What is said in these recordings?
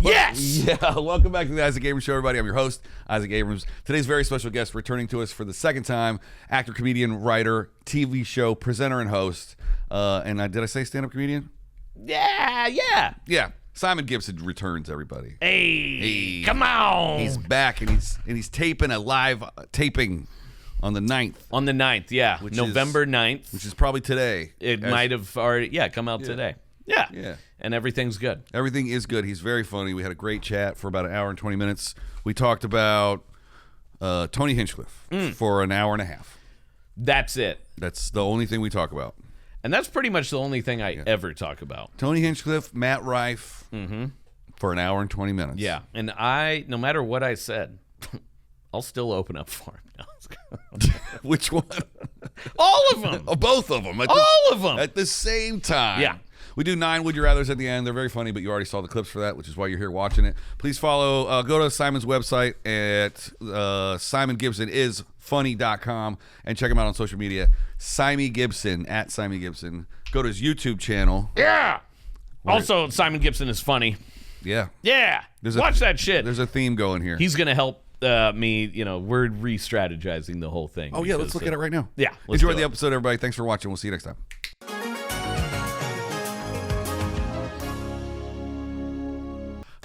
Yes! Yeah, welcome back to the Isaac Abrams Show, everybody. I'm your host, Isaac Abrams. Today's very special guest returning to us for the second time, actor, comedian, writer, TV show, presenter, and host. Did I say stand-up comedian? Yeah. Yeah. Simon Gibson returns, everybody. Hey, come on. He's back, and he's taping a live taping on the 9th. On the 9th, yeah. November 9th. Which is probably today. It might have already, come out today. Yeah. And everything's good. Everything is good. He's very funny. We had a great chat for about an hour and 20 minutes. We talked about Tony Hinchcliffe for an hour and a half. That's it. That's the only thing we talk about. And that's pretty much the only thing I ever talk about. Tony Hinchcliffe, Matt Rife, for an hour and 20 minutes. Yeah. And no matter what I said, I'll still open up for him. Which one? All of them. Both of them. All of them. At the same time. Yeah. We do 9 Would You Rathers at the end. They're very funny, but you already saw the clips for that, which is why you're here watching it. Please follow, go to Simon's website at simongibsonisfunny.com and check him out on social media. Simon Gibson, at Simon Gibson. Go to his YouTube channel. Yeah. Also, Simon Gibson is funny. Yeah. Yeah. Watch that shit. There's a theme going here. He's going to help me, we're re-strategizing the whole thing. Oh, yeah, let's look at it right now. Yeah. Enjoy the episode, everybody. Thanks for watching. We'll see you next time.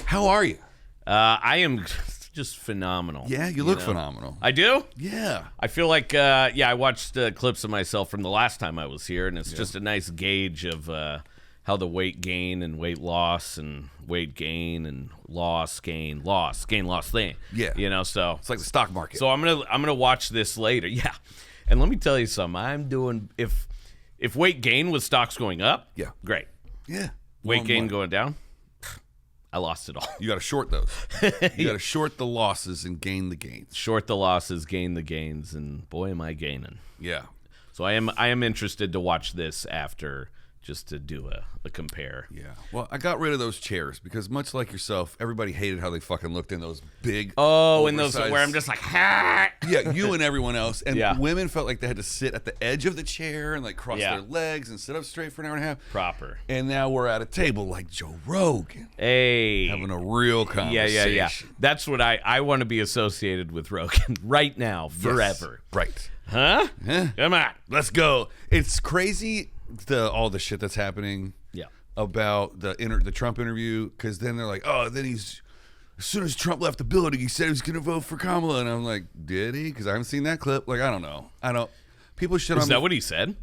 How are you? I am just phenomenal. Yeah, you look phenomenal. I do? Yeah. I feel like, I watched clips of myself from the last time I was here, and it's just a nice gauge of how the weight gain and weight loss and weight gain and gain loss thing. Yeah. So it's like the stock market. So I'm gonna watch this later. Yeah. And let me tell you something. I'm doing if weight gain was stocks going up, great. Yeah. Weight gain going down, I lost it all. You got to short those. You got to short the losses and gain the gains. Short the losses, gain the gains, and boy, am I gaining. Yeah. So I am interested to watch this after, just to do a compare. Yeah. Well, I got rid of those chairs because much like yourself, everybody hated how they fucking looked in those big and those where I'm just like, ha! Yeah, you and everyone else. And women felt like they had to sit at the edge of the chair and like cross their legs and sit up straight for an hour and a half. Proper. And now we're at a table like Joe Rogan. Hey. Having a real conversation. Yeah. That's what I want to be associated with Rogan right now, forever. Yes. Right. Huh? Come on. Let's go. It's crazy all the shit that's happening about the Trump interview, because then they're like, then he's, as soon as Trump left the building, he said he was going to vote for Kamala, and I'm like, did he? Because I haven't seen that clip. Like, I don't know. People shit on me. Is that what he said?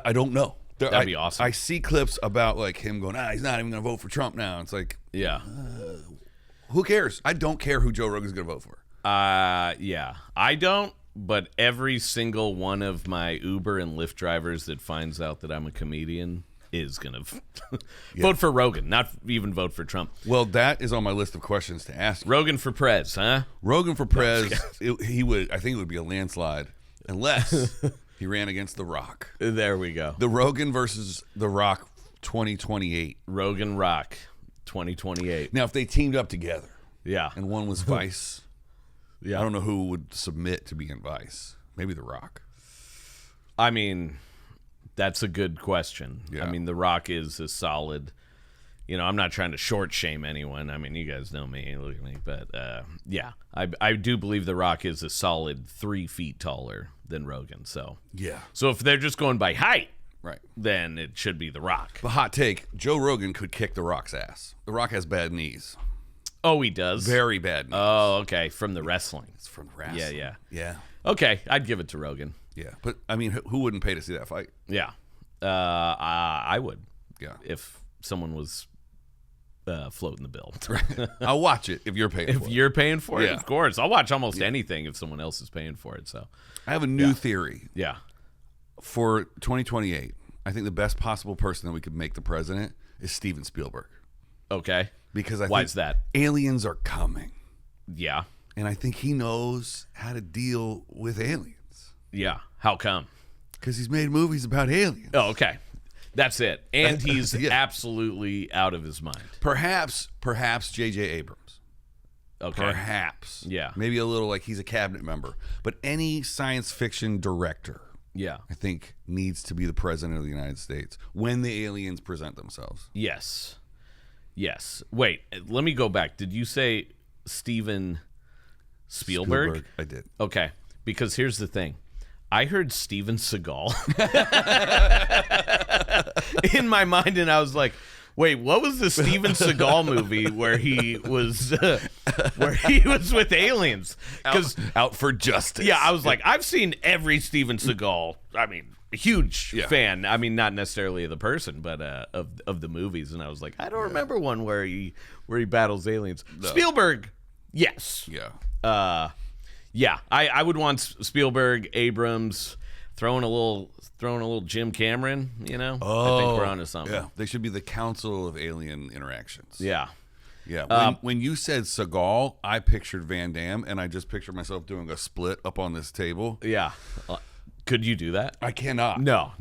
I don't know. That'd be awesome. I see clips about like him going, he's not even going to vote for Trump now. It's like, who cares? I don't care who Joe Rogan's going to vote for. I don't. But every single one of my Uber and Lyft drivers that finds out that I'm a comedian is going to vote for Rogan, not even vote for Trump. Well, that is on my list of questions to ask. Rogan for Prez, huh? Rogan for Prez, I think it would be a landslide unless he ran against The Rock. There we go. The Rogan versus The Rock 2028. Rogan Rock 2028. Now, if they teamed up together. Yeah. And one was Vice. Yeah. I don't know who would submit to be in Vice. Maybe The Rock. I mean, that's a good question. Yeah. I mean, The Rock is a solid, I'm not trying to short shame anyone. I mean, you guys know me, look at me. But, I do believe The Rock is a solid 3 feet taller than Rogan. So if they're just going by height, right, then it should be The Rock. The hot take, Joe Rogan could kick The Rock's ass. The Rock has bad knees. Oh, he does? Very bad knees. Oh, okay. From the wrestling. It's from wrestling. Yeah. Okay, I'd give it to Rogan. Yeah, but, I mean, who wouldn't pay to see that fight? Yeah. I would. Yeah. If someone was floating the bill. I'll watch it if you're paying for it. If you're paying for it, of course. I'll watch almost anything if someone else is paying for it. So I have a new theory. Yeah. For 2028, I think the best possible person that we could make the president is Steven Spielberg. Okay. Because I Why think is that? aliens are coming. Yeah. And I think he knows how to deal with aliens. Yeah. How come? Because he's made movies about aliens. Oh, okay. That's it. And he's absolutely out of his mind. Perhaps J.J. Abrams. Okay. Perhaps. Yeah. Maybe a little like he's a cabinet member. But any science fiction director Yeah. I think needs to be the president of the United States when the aliens present themselves. Yes. Wait, let me go back. Did you say Steven Spielberg? I did. Okay, because here's the thing. I heard Steven Seagal in my mind, and I was like, wait, what was the Steven Seagal movie where he was with aliens? Out for justice. Yeah, I was like, I've seen every Steven Seagal. I mean, a huge fan. I mean, not necessarily of the person, but of the movies. And I was like, I don't remember one where he battles aliens. No. Spielberg, yes. Yeah. I would want Spielberg, Abrams, throwing a little Jim Cameron, you know? I think we're onto something. Yeah, they should be the Council of Alien Interactions. Yeah. Yeah. When you said Seagal, I pictured Van Damme, and I just pictured myself doing a split up on this table. Yeah. Could you do that? I cannot. No.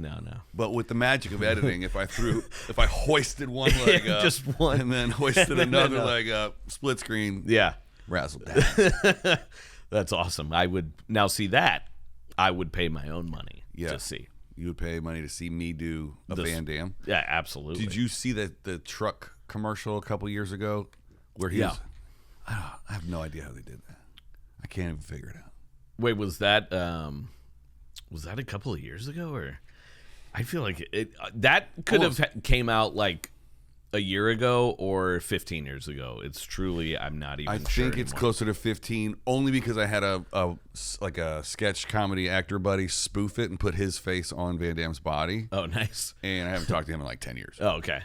But with the magic of editing, if I hoisted one leg up, just one, and then hoisted another leg up, split screen, razzle dazzle. That's awesome. I would now see that. I would pay my own money to see. You would pay money to see me do a Van Damme? Yeah, absolutely. Did you see the truck commercial a couple years ago where he was... I have no idea how they did that. I can't even figure it out. Wait, was that a couple of years ago? Or I feel like that could have came out like a year ago or 15 years ago. It's truly, I'm not even sure. I think it's closer to 15, only because I had a sketch comedy actor buddy spoof it and put his face on Van Damme's body. Oh, nice. And I haven't talked to him in like 10 years. Oh, okay.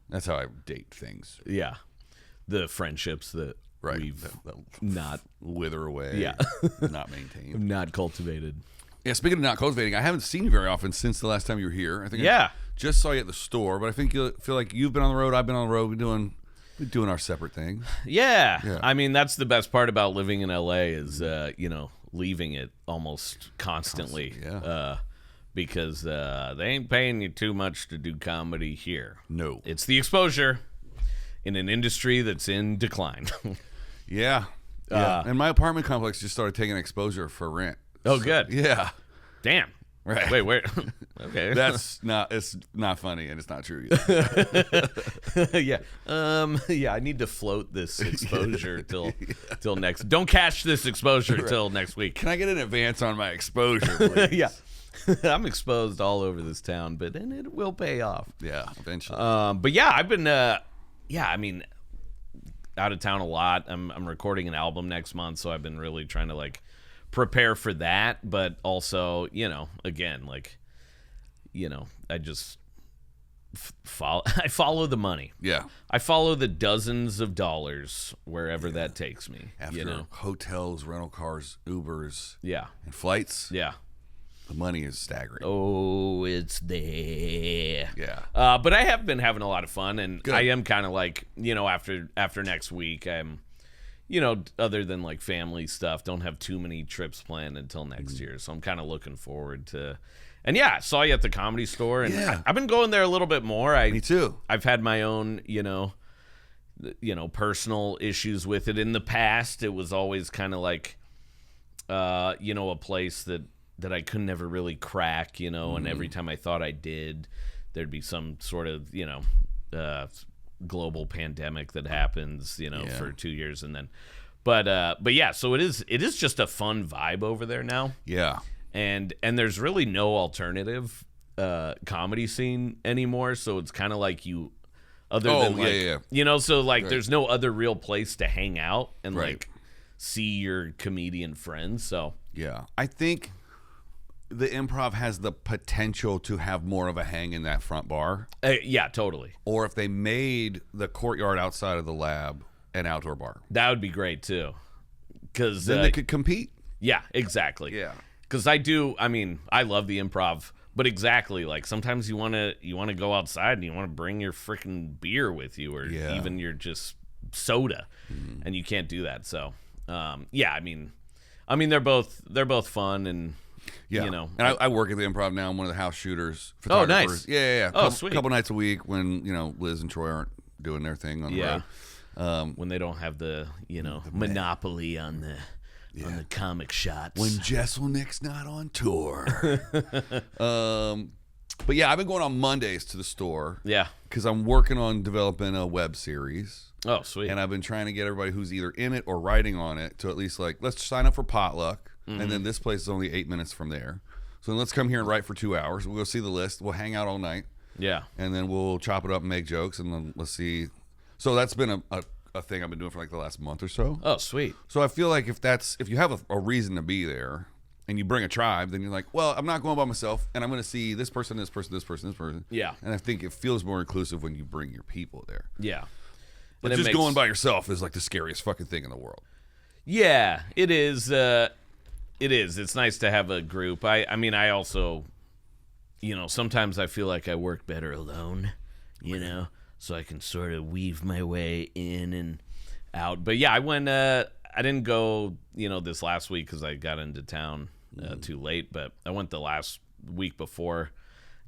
That's how I date things. Yeah. The friendships that we've not wither away. Yeah. Not maintained. Not cultivated. Yeah, speaking of not cultivating, I haven't seen you very often since the last time you were here. I think I just saw you at the store, but I think you feel like you've been on the road, I've been on the road, we're doing our separate things. Yeah. I mean, that's the best part about living in LA is leaving it almost constantly. Because they ain't paying you too much to do comedy here. No. It's the exposure in an industry that's in decline. Yeah. And my apartment complex just started taking exposure for rent. Oh, good. Yeah. Damn. Right. Wait, where? Okay. It's not funny, and it's not true either. I need to float this exposure till next. Don't cash this exposure till next week. Can I get an advance on my exposure, please? Yeah. I'm exposed all over this town, but then it will pay off. Yeah, eventually. But yeah, I've been I mean, out of town a lot. I'm recording an album next month, so I've been really trying to like prepare for that, but also, again, like, I just I follow the money. Yeah. I follow the dozens of dollars wherever that takes me. After hotels, rental cars, Ubers, and flights. Yeah. The money is staggering. Oh, it's there. Yeah. But I have been having a lot of fun, and Good. I am kind of like, after next week, I'm, other than like family stuff, don't have too many trips planned until next year. So I'm kind of looking forward to. And I saw you at the Comedy Store, and I've been going there a little bit more. Me too. I've had my own, personal issues with it in the past. It was always kind of like, a place that I could never really crack, and every time I thought I did, there'd be some sort of, global pandemic that happens, for 2 years, and then, but yeah, so it is just a fun vibe over there now. Yeah. And there's really no alternative comedy scene anymore, so it's kind of like so like there's no other real place to hang out and like see your comedian friends. So yeah, I think the Improv has the potential to have more of a hang in that front bar. Yeah, totally. Or if they made the courtyard outside of the lab an outdoor bar, that would be great too. Because then they could compete. Yeah, exactly. Yeah. Because I love the Improv, but exactly, like sometimes you want to go outside and you want to bring your freaking beer with you, or even your just soda, and you can't do that. So, I mean, they're both fun, and and I work at the Improv now. I'm one of the house shooters. Oh, nice. Yeah. Sweet. Couple nights a week when Liz and Troy aren't doing their thing on the road. When they don't have the monopoly on on the comic shots. When Jesselnick's not on tour. But yeah, I've been going on Mondays to the store. Yeah. Because I'm working on developing a web series. Oh, sweet. And I've been trying to get everybody who's either in it or writing on it to at least like, let's sign up for potluck. Mm-hmm. And then this place is only 8 minutes from there. So then let's come here and write for 2 hours. We'll go see the list. We'll hang out all night. Yeah. And then we'll chop it up and make jokes. And then let's see. So that's been a thing I've been doing for like the last month or so. Oh, sweet. So I feel like if you have a reason to be there and you bring a tribe, then you're like, well, I'm not going by myself, and I'm going to see this person, this person, this person, this person. Yeah. And I think it feels more inclusive when you bring your people there. Yeah. But just going by yourself is like the scariest fucking thing in the world. Yeah, it is. It is. It's nice to have a group. I mean, I also, sometimes I feel like I work better alone, so I can sort of weave my way in and out. But yeah, I went. I didn't go, this last week because I got into town too late. But I went the last week before,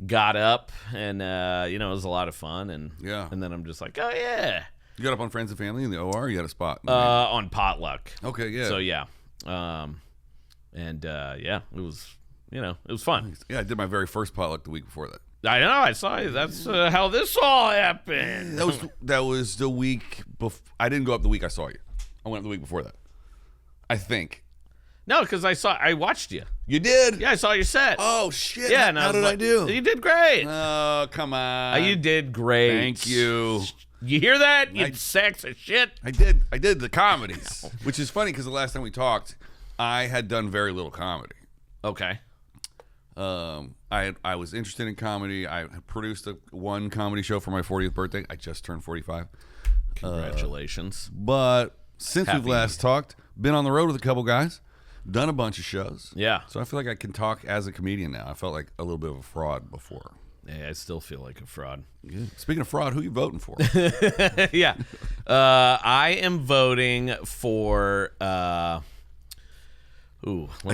got up, and it was a lot of fun. And and then I'm just like, oh yeah. You got up on Friends and Family in the OR? You had a spot? On Potluck. Okay, yeah. So yeah, it was it was fun. Yeah, I did my very first potluck the week before that. I know. I saw you. That's how this all happened. That was the week before. I didn't go up the week I saw you. I went up the week before that. I think. No, because I watched you. You did? Yeah, I saw your set. Oh shit! Yeah, and how did I do? You did great. Oh come on! You did great. Thank you. You hear that? You sacks of shit. I did the comedies, which is funny because the last time we talked, I had done very little comedy. Okay. I was interested in comedy. I produced one comedy show for my 40th birthday. I just turned 45. Congratulations. But since we've last talked, been on the road with a couple guys, done a bunch of shows. Yeah. So I feel like I can talk as a comedian now. I felt like a little bit of a fraud before. Yeah, I still feel like a fraud. Yeah. Speaking of fraud, who are you voting for? Yeah. I am voting for... I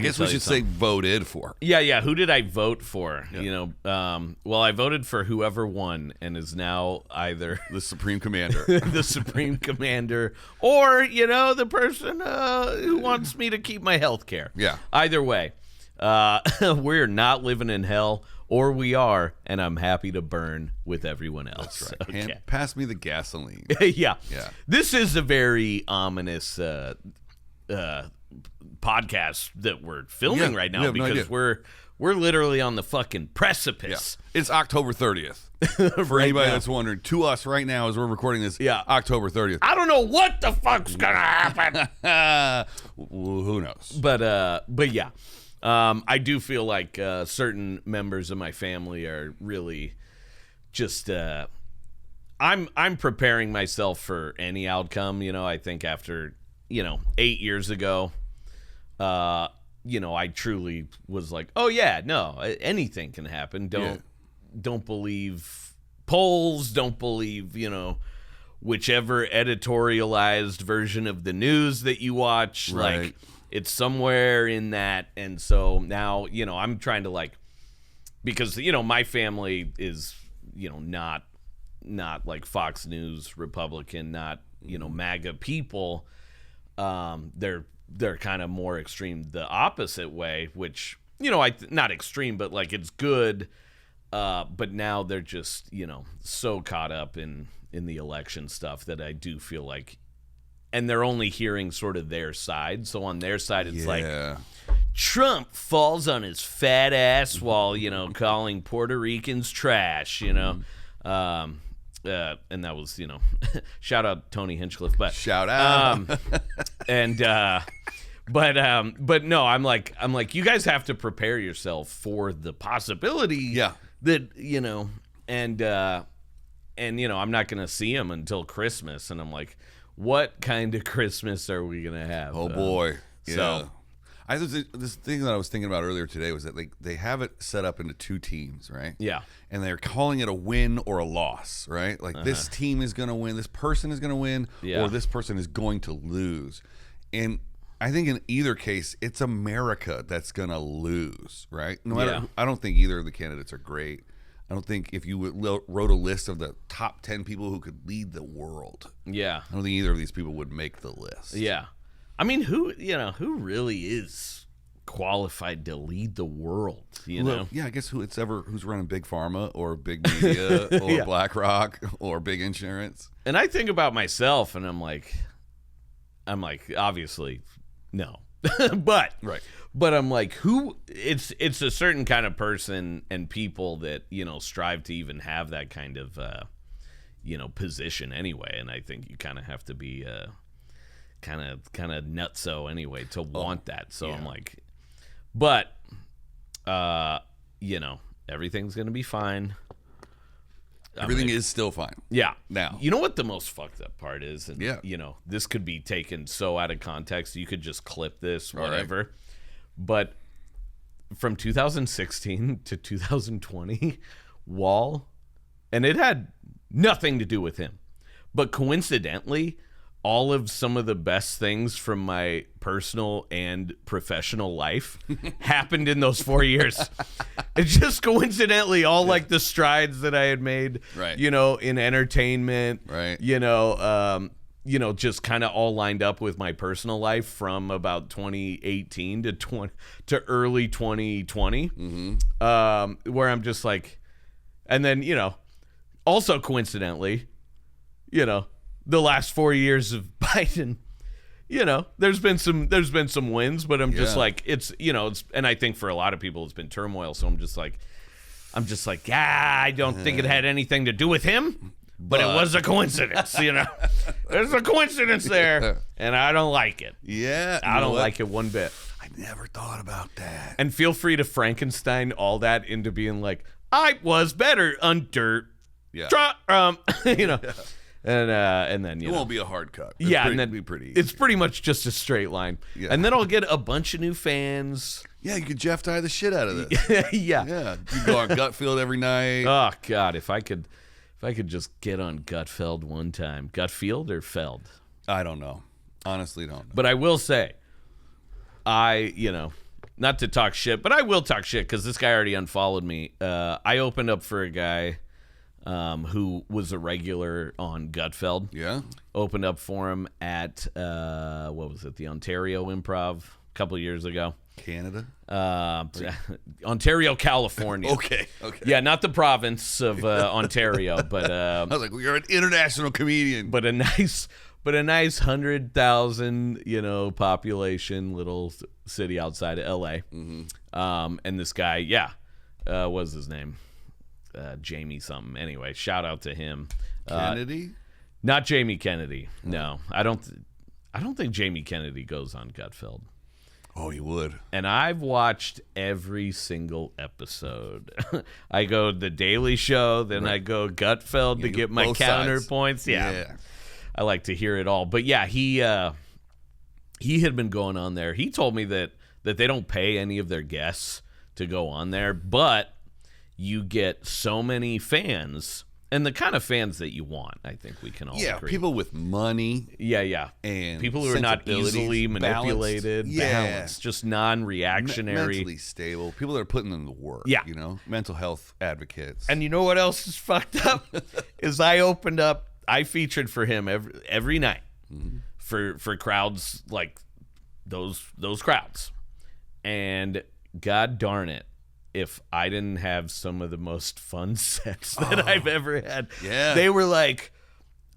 guess we should say voted for. Yeah. Who did I vote for? Yeah. I voted for whoever won and is now either the Supreme Commander, the Supreme Commander, or the person who wants me to keep my health care. Yeah. Either way, we're not living in hell, or we are, and I'm happy to burn with everyone else. That's right. Okay. Pass me the gasoline. Yeah. This is a very ominous podcast that we're filming right now because we're literally on the fucking precipice. Yeah. It's October 30th. For anybody that's wondering, to us right now as we're recording this, October 30th. I don't know what the fuck's gonna happen. Who knows? But yeah. I do feel like certain members of my family are really just I'm preparing myself for any outcome. I think after 8 years ago, I truly was like, oh yeah, no, anything can happen. Don't believe polls. Don't believe whichever editorialized version of the news that you watch. Right. Like it's somewhere in that. And so now I'm trying to because my family is not like Fox News Republican, not MAGA people. They're kind of more extreme the opposite way, which not extreme, but like it's good. But now they're just so caught up in the election stuff that I do feel like, and they're only hearing sort of their side. So on their side, it's like Trump falls on his fat ass while calling Puerto Ricans trash. And that was, shout out Tony Hinchcliffe, but shout out. But no, I'm like, you guys have to prepare yourself for the possibility that, and I'm not going to see him until Christmas. And I'm like, what kind of Christmas are we going to have? Oh boy. Yeah. So this thing that I was thinking about earlier today was that they have it set up into two teams, right? Yeah. And they're calling it a win or a loss, right? Like this team is going to win, this person is going to win, or this person is going to lose. And I think in either case, it's America that's going to lose, right? No matter, I don't think either of the candidates are great. I don't think if you wrote a list of the top 10 people who could lead the world, I don't think either of these people would make the list. Yeah. I mean, who really is qualified to lead the world, you know? Yeah, I guess who's running big pharma or big media or BlackRock or big insurance. And I think about myself and I'm like, obviously, no. but I'm like, it's a certain kind of person and people that, strive to even have that kind of, position anyway. And I think you kind of have to be kind of nutso anyway to want that. So I'm like, but, everything's going to be fine. Everything is still fine. Yeah. Now. You know what the most fucked up part is? And, this could be taken so out of context. You could just clip this, whatever. Right. But from 2016 to 2020, Wall, and it had nothing to do with him, but coincidentally, all of some of the best things from my personal and professional life happened in those 4 years. It's just coincidentally all like the strides that I had made, right. In entertainment, right. Just kind of all lined up with my personal life from about 2018 to early 2020, where I'm just like, and then, also coincidentally, the last 4 years of Biden, there's been some wins, but I'm just like, it's and I think for a lot of people it's been turmoil. So I'm just like, I don't think it had anything to do with him, but it was a coincidence. There's a coincidence there, and I don't like it. Yeah, I don't like it one bit. I never thought about that. And feel free to Frankenstein all that into being like, I was better under, And then it won't be a hard cut. And then be pretty easy. It's pretty much just a straight line. Yeah. And then I'll get a bunch of new fans. Yeah, you could Jeff Dye the shit out of this. Yeah. You go on Gutfield every night. Oh God, if I could just get on Gutfeld one time. Gutfield or Feld? I don't know. Honestly, don't know. But I will say, not to talk shit, but I will talk shit because this guy already unfollowed me. I opened up for a guy who was a regular on Gutfeld. Yeah. Opened up for him at, the Ontario Improv a couple of years ago. Canada? Ontario, California. Okay. Yeah, not the province of Ontario, but... I was like, well, you're an international comedian. But a nice 100,000, population little city outside of L.A. Mm-hmm. And this guy, what was his name? Jamie something. Anyway, shout out to him. Kennedy? Not Jamie Kennedy. No, I don't think Jamie Kennedy goes on Gutfeld. Oh, he would. And I've watched every single episode. I go The Daily Show, then I go Gutfeld to get my counterpoints. Yeah. I like to hear it all. But yeah, he had been going on there. He told me that they don't pay any of their guests to go on there, but you get so many fans, and the kind of fans that you want, I think we can all agree. Yeah, people with money. Yeah. And people who are not easily manipulated, balanced, just non-reactionary. Mentally stable. People that are putting in the work, mental health advocates. And you know what else is fucked up? Is I featured for him every night for crowds like those crowds. And God darn it, if I didn't have some of the most fun sets that I've ever had. Yeah. They were like,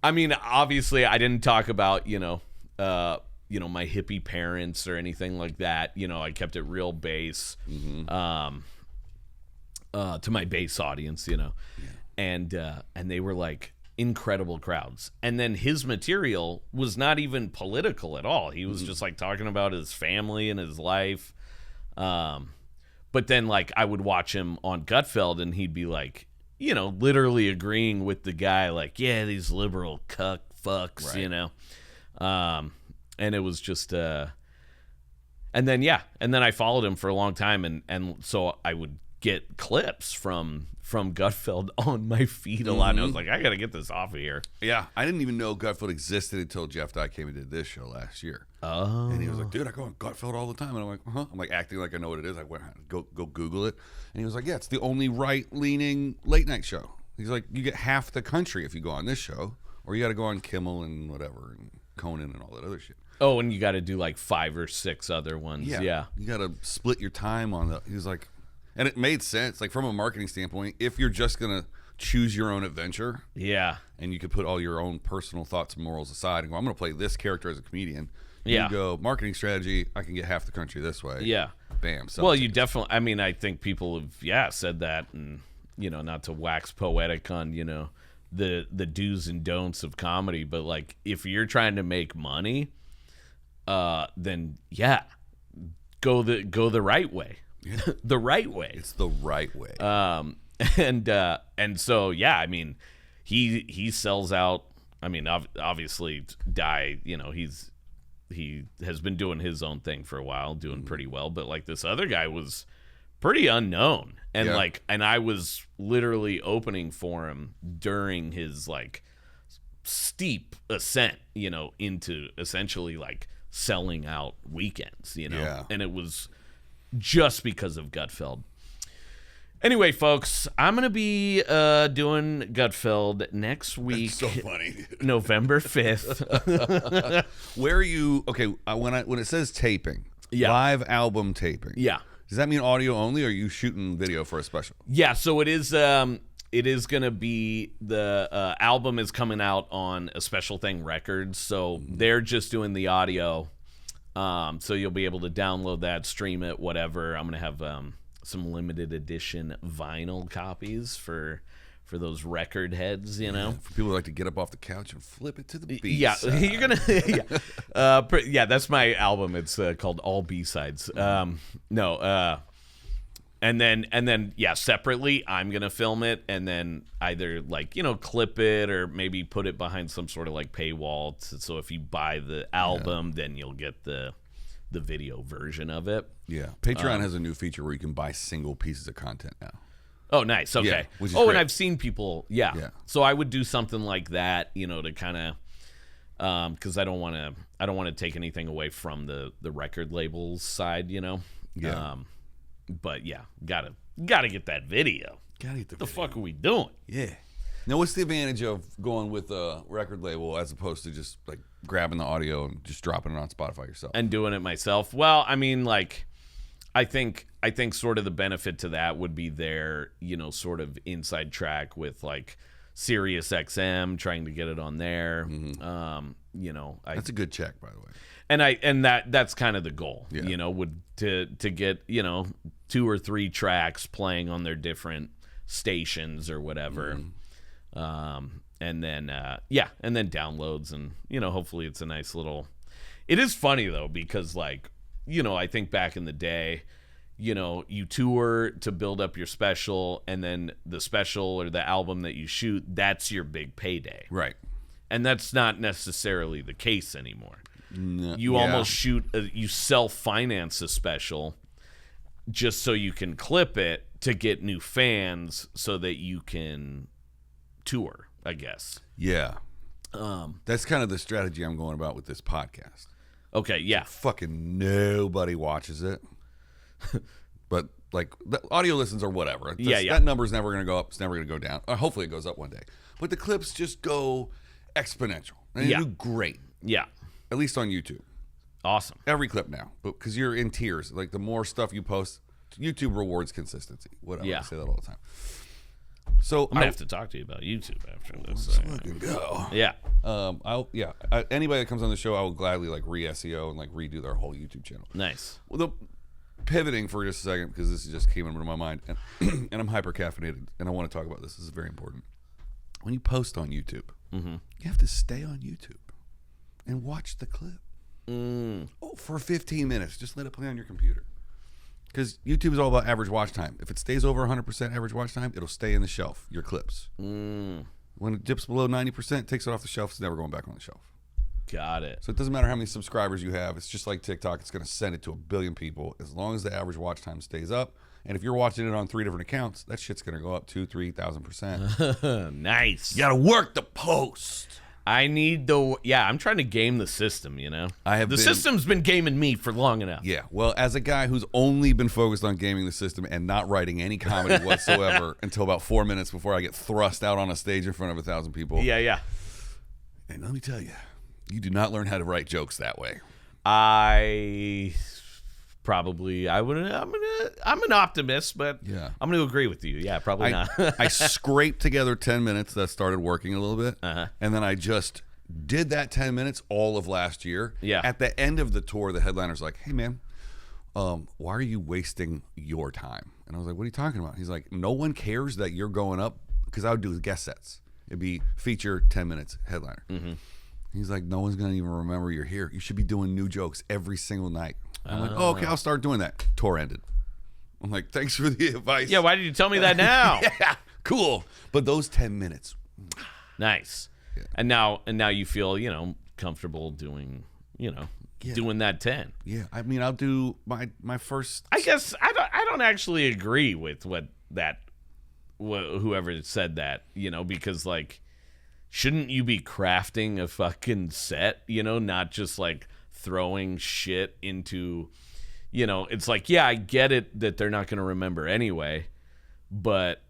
I mean, obviously I didn't talk about, my hippie parents or anything like that. I kept it real base to my base audience, and they were like incredible crowds. And then his material was not even political at all. He was just like talking about his family and his life. But then, like, I would watch him on Gutfeld, and he'd be like, literally agreeing with the guy, like, yeah, these liberal cuck fucks, and it was just, and then I followed him for a long time, and so I would get clips from Gutfeld on my feed a lot, and I was like, I gotta get this off of here. Yeah, I didn't even know Gutfeld existed until Jeff Dye came and did this show last year. Oh. And he was like, dude, I go on Gutfeld all the time. And I'm like, I'm like acting like I know what it is. I went, go Google it. And he was like, yeah, it's the only right-leaning late night show. He's like, you get half the country if you go on this show, or you got to go on Kimmel and whatever. Conan and all that other shit. Oh, and you got to do like 5 or 6 other ones. Yeah. You got to split your time on the. He's like, and it made sense. Like from a marketing standpoint, if you're just gonna choose your own adventure, and you could put all your own personal thoughts and morals aside and go, I'm gonna play this character as a comedian. You go marketing strategy. I can get half the country this way. Yeah. Bam. Well, you definitely. I mean, I think people have said that, and not to wax poetic on the do's and don'ts of comedy, but like if you're trying to make money, then go the right way. Yeah. The right way. It's the right way. And so I mean, he sells out. I mean, obviously, he has been doing his own thing for a while, doing pretty well. But like this other guy was pretty unknown, and and I was literally opening for him during his like steep ascent, into essentially like selling out weekends, and it was just because of Gutfeld. Anyway, folks, I'm gonna be doing Gutfeld next week. That's so funny. November 5th. Where are you? Okay, when it says taping, live album taping. Yeah. Does that mean audio only, or are you shooting video for a special? Yeah, so it is. It is gonna be the album is coming out on a Special Thing Records, so they're just doing the audio. So you'll be able to download that, stream it, whatever. I'm gonna have some limited edition vinyl copies for those record heads, For people who like to get up off the couch and flip it to the B. Yeah, you're gonna. That's my album. It's called All B-Sides. And then separately, I'm gonna film it and then either like clip it or maybe put it behind some sort of like paywall. So if you buy the album, then you'll get the video version of it. Yeah, Patreon has a new feature where you can buy single pieces of content now. Oh, nice. Okay. Yeah, which is great. And I've seen people. Yeah. So I would do something like that, to kind of, because I don't want to take anything away from the record labels side, Yeah. But gotta get that video. Gotta get what the fuck are we doing? Yeah. Now, what's the advantage of going with a record label as opposed to just like grabbing the audio and just dropping it on Spotify yourself and doing it myself? Well, I mean, like, I think sort of the benefit to that would be their, sort of inside track with like Sirius XM trying to get it on there. That's a good check, by the way. And that's kind of the goal, would to get 2 or 3 tracks playing on their different stations or whatever. And then downloads and hopefully it's a nice little. It is funny though because like I think back in the day, you tour to build up your special, and then the special or the album that you shoot, that's your big payday, right? And that's not necessarily the case anymore. No, you almost shoot you self-finance a special just so you can clip it to get new fans so that you can tour, I guess. Yeah. That's kind of the strategy I'm going about with this podcast. Okay, yeah. Fucking nobody watches it. But like the audio listens or whatever. That number's never going to go up. It's never going to go down. Hopefully it goes up one day. But the clips just go exponential. And you do great. Yeah. At least on YouTube. Awesome. Every clip now. Because you're in tiers. Like the more stuff you post, YouTube rewards consistency. Whatever. I say that all the time. So I'm gonna have to talk to you about YouTube after this. Fucking go. Yeah. Anybody that comes on the show, I will gladly like re-SEO and like redo their whole YouTube channel. Nice. Well, pivoting for just a second because this just came into my mind, and I'm hyper caffeinated, and I want to talk about this. This is very important. When you post on YouTube, you have to stay on YouTube and watch the clip for 15 minutes. Just let it play on your computer. Because YouTube is all about average watch time. If it stays over 100% average watch time, it'll stay in the shelf, your clips. When it dips below 90%, it takes it off the shelf. It's never going back on the shelf. Got it. So it doesn't matter how many subscribers you have. It's just like TikTok. It's going to send it to 1 billion people as long as the average watch time stays up. And if you're watching it on 3 different accounts, that shit's going to go up 2,000-3,000%. Nice. You got to work the post. I'm trying to game the system, system's been gaming me for long enough. Yeah, well, as a guy who's only been focused on gaming the system and not writing any comedy whatsoever until about 4 minutes before I get thrust out on a stage in front of 1,000 people. Yeah. And let me tell you, You do not learn how to write jokes that way. I'm an optimist, but yeah. I'm going to agree with you. Yeah, probably not. I scraped together 10 minutes that started working a little bit. And then I just did that 10 minutes all of last year. Yeah. At the end of the tour, the headliner's like, hey, man, why are you wasting your time? And I was like, what are you talking about? He's like, no one cares that you're going up, because I would do guest sets. It'd be feature, 10 minutes, headliner. He's like, no one's going to even remember you're here. You should be doing new jokes every single night. I'm like, oh, okay, I'll start doing that. Tour ended. I'm like, thanks for the advice. Yeah, why did you tell me that now? Yeah, cool. But those 10 minutes. Nice. Yeah. And now you feel, comfortable doing, doing that 10. Yeah, I mean, I'll do my first. I guess I don't actually agree with whoever said that, because like, shouldn't you be crafting a fucking set, not just like throwing shit into, it's like, yeah, I get it that they're not going to remember anyway, but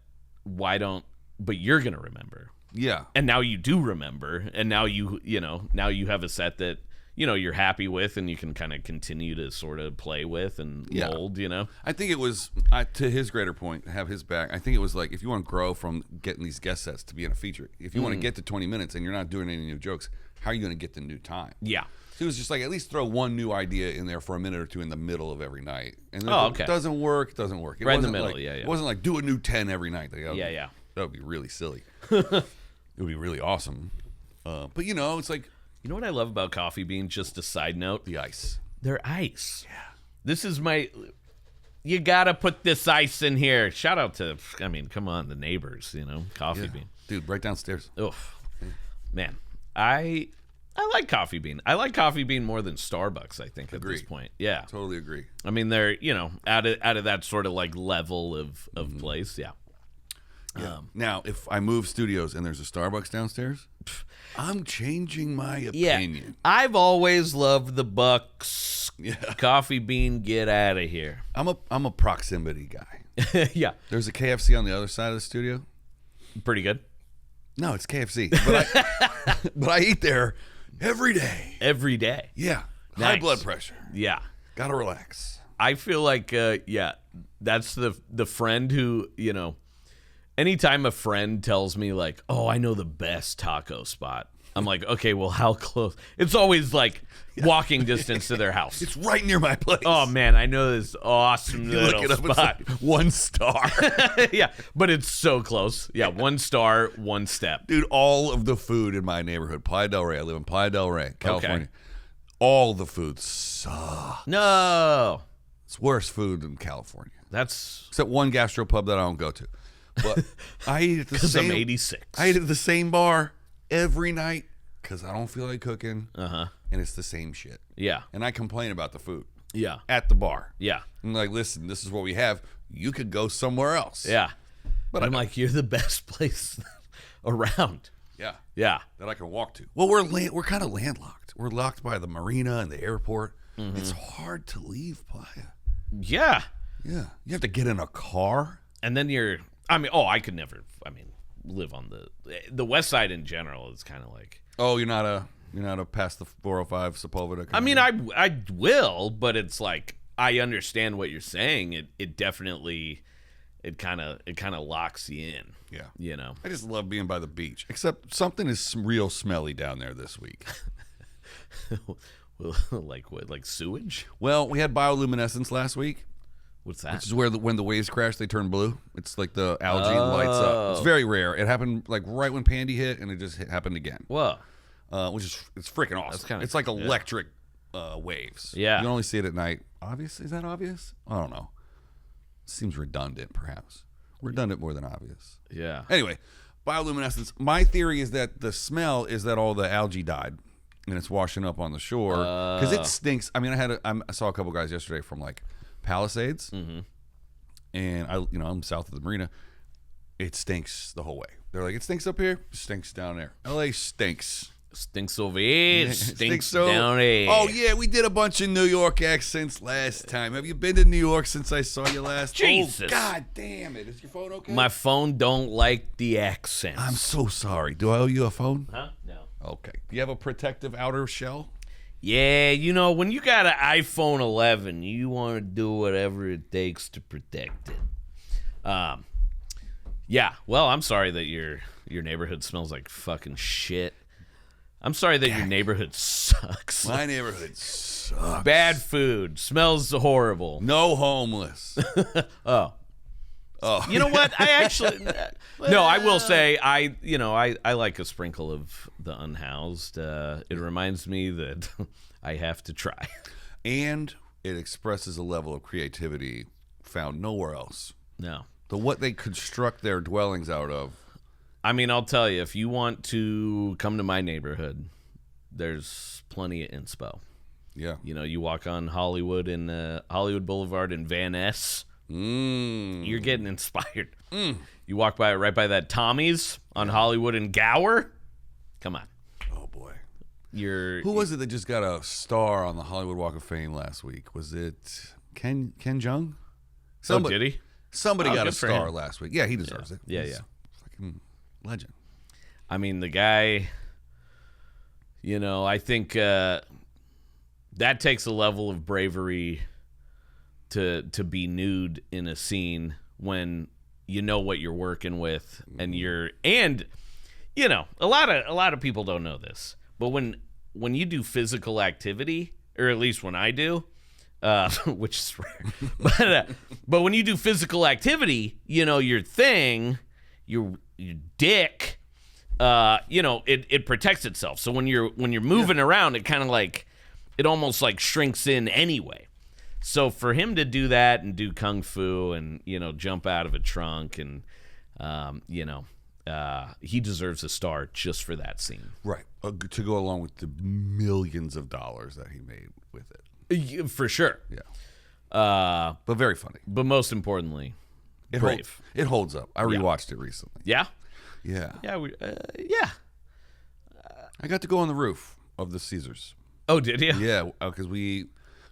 but you're going to remember. Yeah. And now you do remember, and now now you have a set that, you're happy with, and you can kind of continue to sort of play with and mold, I think it was, to his greater point, have his back, I think it was like, if you want to grow from getting these guest sets to being a feature, if you want to get to 20 minutes and you're not doing any new jokes, how are you going to get the new time? Yeah. So it was just like, at least throw one new idea in there for a minute or two in the middle of every night. And then if it doesn't work, it doesn't work. Right in the middle, like, yeah. It wasn't like, do a new 10 every night. Yeah. That would be really silly. It would be really awesome. But, it's like. You know what I love about Coffee Bean? Just a side note. The ice. They're ice. Yeah. This is you got to put this ice in here. Shout out to, come on, the neighbors, Coffee Bean. Dude, right downstairs. Oof. Man, I like Coffee Bean. I like Coffee Bean more than Starbucks, I think, at this point. Yeah. Totally agree. I mean, they're, out of that sort of like level of place. Yeah. Yeah. Now, if I move studios and there's a Starbucks downstairs, I'm changing my opinion. Yeah. I've always loved the Bucks. Yeah. Coffee Bean, get out of here. I'm a proximity guy. Yeah. There's a KFC on the other side of the studio. Pretty good. No, it's KFC. But I eat there every day. Every day. Yeah. Nice. High blood pressure. Yeah. Gotta relax. I feel like, that's the friend who, anytime a friend tells me like, oh, I know the best taco spot, I'm like, okay, well, how close? It's always like walking distance to their house. It's right near my place. Oh, man, I know this awesome little look it up, spot. it's like 1 star. Yeah, but it's so close. Yeah, 1 star, 1 step. Dude, all of the food in my neighborhood, Playa del Rey, I live in Playa del Rey, California. Okay. All the food sucks. No. It's worse food in California. That's except one gastropub that I don't go to. But I eat at the same. I'm 86. I eat at the same bar every night because I don't feel like cooking. Uh-huh. And it's the same shit. Yeah. And I complain about the food. Yeah. At the bar. Yeah. I'm like, listen, this is what we have. You could go somewhere else. Yeah. But I'm like, you're the best place around. Yeah. Yeah. That I can walk to. Well, we're kind of landlocked. We're locked by the marina and the airport. Mm-hmm. It's hard to leave Playa. Yeah. Yeah. You have to get in a car. And then I could never, live on the west side in general is kind of like. Oh, you're not a past the 405 Sepulveda. I will, but it's like, I understand what you're saying. It definitely, it kind of locks you in. Yeah. I just love being by the beach, except something is real smelly down there this week. Like what? Like sewage? Well, we had bioluminescence last week. What's that? Which is where when the waves crash, they turn blue. It's like the algae lights up. It's very rare. It happened like right when Pandy hit, and it just happened again. Whoa. It's freaking awesome. It's like electric waves. Yeah. You can only see it at night. Obviously, is that obvious? I don't know. Seems redundant, perhaps. Redundant more than obvious. Yeah. Anyway, bioluminescence. My theory is that the smell is that all the algae died, and it's washing up on the shore because it stinks. I mean, I saw a couple guys yesterday from like Palisades, and I'm south of the marina. It stinks the whole way. They're like, it stinks up here, stinks down there. LA stinks. Stinks over here, stinks down there. Oh yeah, we did a bunch of New York accents last time. Have you been to New York since I saw you last? Jesus. Oh, God damn it. Is your phone okay? My phone don't like the accents. I'm so sorry. Do I owe you a phone? Huh? No. Okay. Do you have a protective outer shell? Yeah, when you got an iPhone 11, you want to do whatever it takes to protect it. Yeah. Well, I'm sorry that your neighborhood smells like fucking shit. I'm sorry that your neighborhood sucks. My neighborhood sucks. Bad food. Smells horrible. No homeless. Oh. You know what? I actually... No, I will say, I like a sprinkle of the unhoused. It reminds me that I have to try. And it expresses a level of creativity found nowhere else. No. What they construct their dwellings out of. I mean, I'll tell you, if you want to come to my neighborhood, there's plenty of inspo. Yeah. You walk on Hollywood Boulevard in Van Ness, you're getting inspired. You walk right by that Tommy's on Hollywood and Gower. Come on. Oh, boy. Who was it that just got a star on the Hollywood Walk of Fame last week? Was it Ken Jeong? Did he? Somebody got a star last week. Yeah, he deserves it. Yeah. Fucking legend. I mean, the guy, I think that takes a level of bravery to be nude in a scene when you know what you're working with, and a lot of people don't know this, but when you do physical activity, or at least when I do, which is rare, but when you do physical activity, your thing, your dick, it protects itself. So when you're moving around, it kind of it almost shrinks in anyway. So for him to do that and do kung fu and jump out of a trunk and he deserves a star just for that scene. Right. To go along with the millions of dollars that he made with it. For sure. Yeah. But very funny. But most importantly, brave. It holds up. I rewatched it recently. Yeah? Yeah. Yeah. I got to go on the roof of the Caesars. Oh, did you? Yeah, because we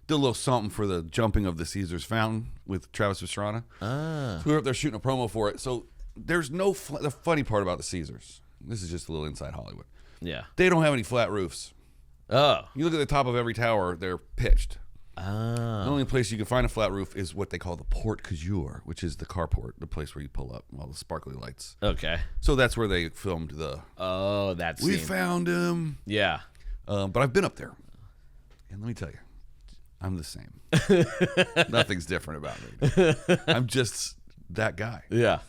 did a little something for the jumping of the Caesars fountain with Travis Pastrana. So we were up there shooting a promo for it. So there's no... the funny part about the Caesars, this is just a little inside Hollywood. Yeah. They don't have any flat roofs. Oh. You look at the top of every tower, they're pitched. Oh. The only place you can find a flat roof is what they call the Porte Cajure, which is the carport, the place where you pull up all the sparkly lights. Okay. So that's where they filmed the... Oh, that's... We found him. Yeah. But I've been up there. And let me tell you, I'm the same. Nothing's different about me. I'm just that guy. Yeah.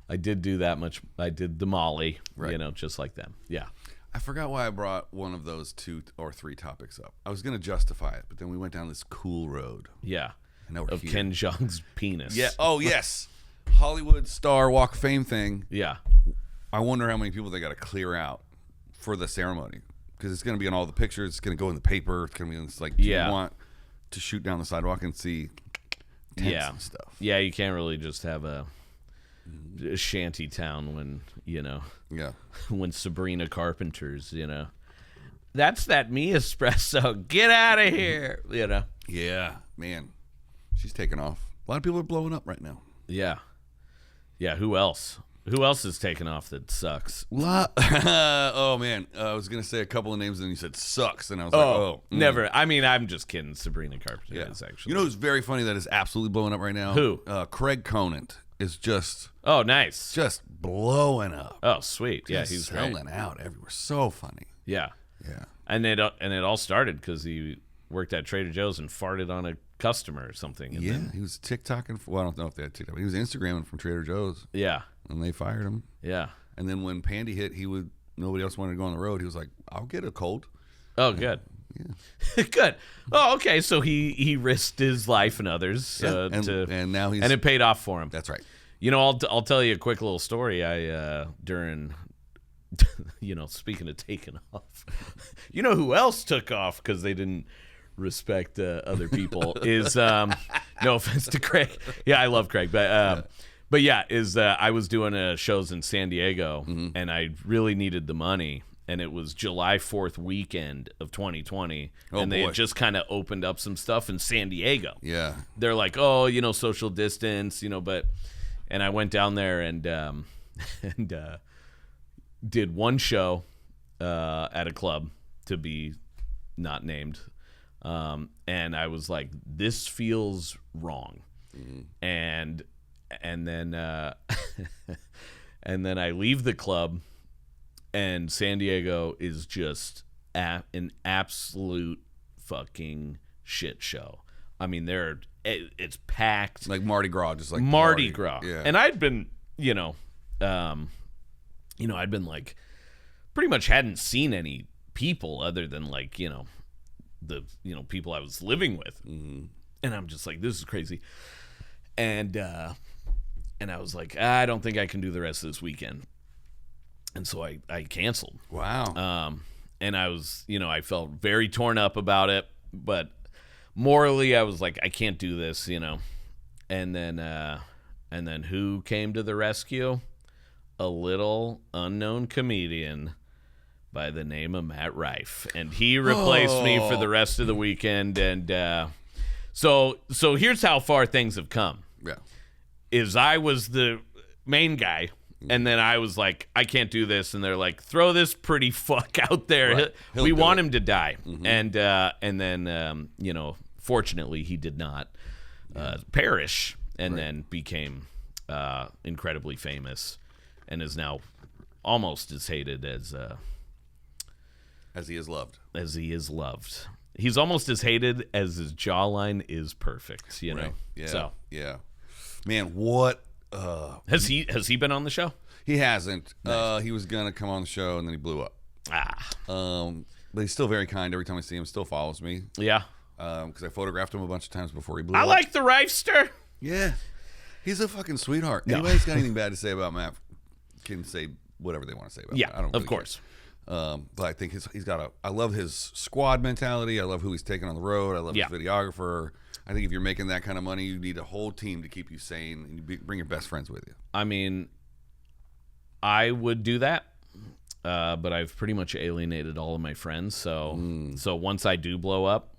I did do that much. I did the Molly, right. Just like them. Yeah. I forgot why I brought one of those 2 or 3 topics up. I was going to justify it, but then we went down this cool road. Yeah. And now we're here. Ken Jeong's penis. Yeah. Oh, yes. Hollywood star Walk of Fame thing. Yeah. I wonder how many people they got to clear out for the ceremony. Because it's going to be in all the pictures. It's going to go in the paper. It's going to be in this, do you want to shoot down the sidewalk and see tents and stuff? Yeah, you can't really just have a shanty town when, when Sabrina Carpenter's, that's that me espresso. Get out of here, Yeah, man. She's taking off. A lot of people are blowing up right now. Yeah. Yeah, who else? Who else is taking off that sucks? Oh, man. I was going to say a couple of names, and you said sucks. And I was never. I mean, I'm just kidding. Sabrina Carpenter is actually. You know who's very funny that is absolutely blowing up right now? Who? Craig Conant is just... Oh, nice. Just blowing up. Oh, sweet. Just he's selling great. out everywhere. So funny. Yeah. Yeah. And it all started because he worked at Trader Joe's and farted on a customer or something. And then, he was TikToking. I don't know if they had TikTok. But he was Instagramming from Trader Joe's. Yeah. And they fired him. Yeah. And then when Pandy hit, nobody else wanted to go on the road. He was like, I'll get a cold. Oh, good. Yeah. Good. Oh, okay. So he risked his life and others and now and it paid off for him. That's right. I'll tell you a quick little story. I during speaking of taking off, who else took off because they didn't respect other people is no offense to Craig. Yeah, I love Craig, but I was doing shows in San Diego and I really needed the money. And it was July 4th weekend of 2020. And they had just kind of opened up some stuff in San Diego. Yeah. They're like, social distance, and I went down there and did one show. at a club, to be not named. And I was like, this feels wrong. And then and then I leave the club, and San Diego is just an absolute fucking shit show. I mean, it's packed like Mardi Gras, just like Mardi Gras. Yeah. And I'd been, I'd been like, pretty much hadn't seen any people other than like, the people I was living with. And I'm just like, this is crazy. And I was like, I don't think I can do the rest of this weekend. And so I canceled. Wow. And I was, I felt very torn up about it, but morally I was like, I can't do this, And then who came to the rescue? A little unknown comedian by the name of Matt Rife, and he replaced me for the rest of the weekend. And so here's how far things have come. Yeah, is I was the main guy, and then I was like, I can't do this, and they're like, throw this pretty fuck out there. Right. We want him to die. And then fortunately he did not perish, and then became incredibly famous, and is now almost as hated as he is loved. As he is loved. He's almost as hated as his jawline is perfect, Right. Yeah. So yeah. Man, what has he been on the show? He hasn't. Nice. He was gonna come on the show and then he blew up. But he's still very kind. Every time I see him, still follows me. Yeah. Because I photographed him a bunch of times before he blew up. I like the Rifester. Yeah. He's a fucking sweetheart. No. Anybody's got anything bad to say about Matt can say whatever they want to say about Matt. I don't really of course. But I think he's got I love his squad mentality. I love who he's taking on the road. I love his videographer. I think if you're making that kind of money, you need a whole team to keep you sane, and you bring your best friends with you. I mean, I would do that, but I've pretty much alienated all of my friends. So once I do blow up,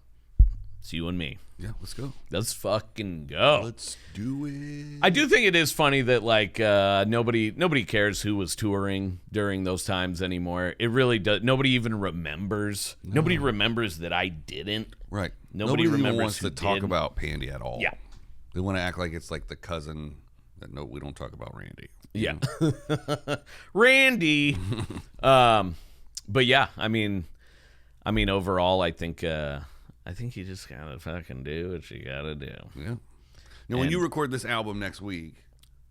it's you and me. Yeah, let's go. Let's fucking go. Let's do it. I do think it is funny that like nobody cares who was touring during those times anymore. It really does. Nobody even remembers. No. Nobody remembers that I didn't. Right. Nobody remembers even wants to talk did. about Pandy at all. Yeah. They want to act like it's like the cousin that we don't talk about Randy. Yeah. Randy. But yeah, I mean overall I think you just gotta fucking do what you gotta do. Yeah. Now, when you record this album next week,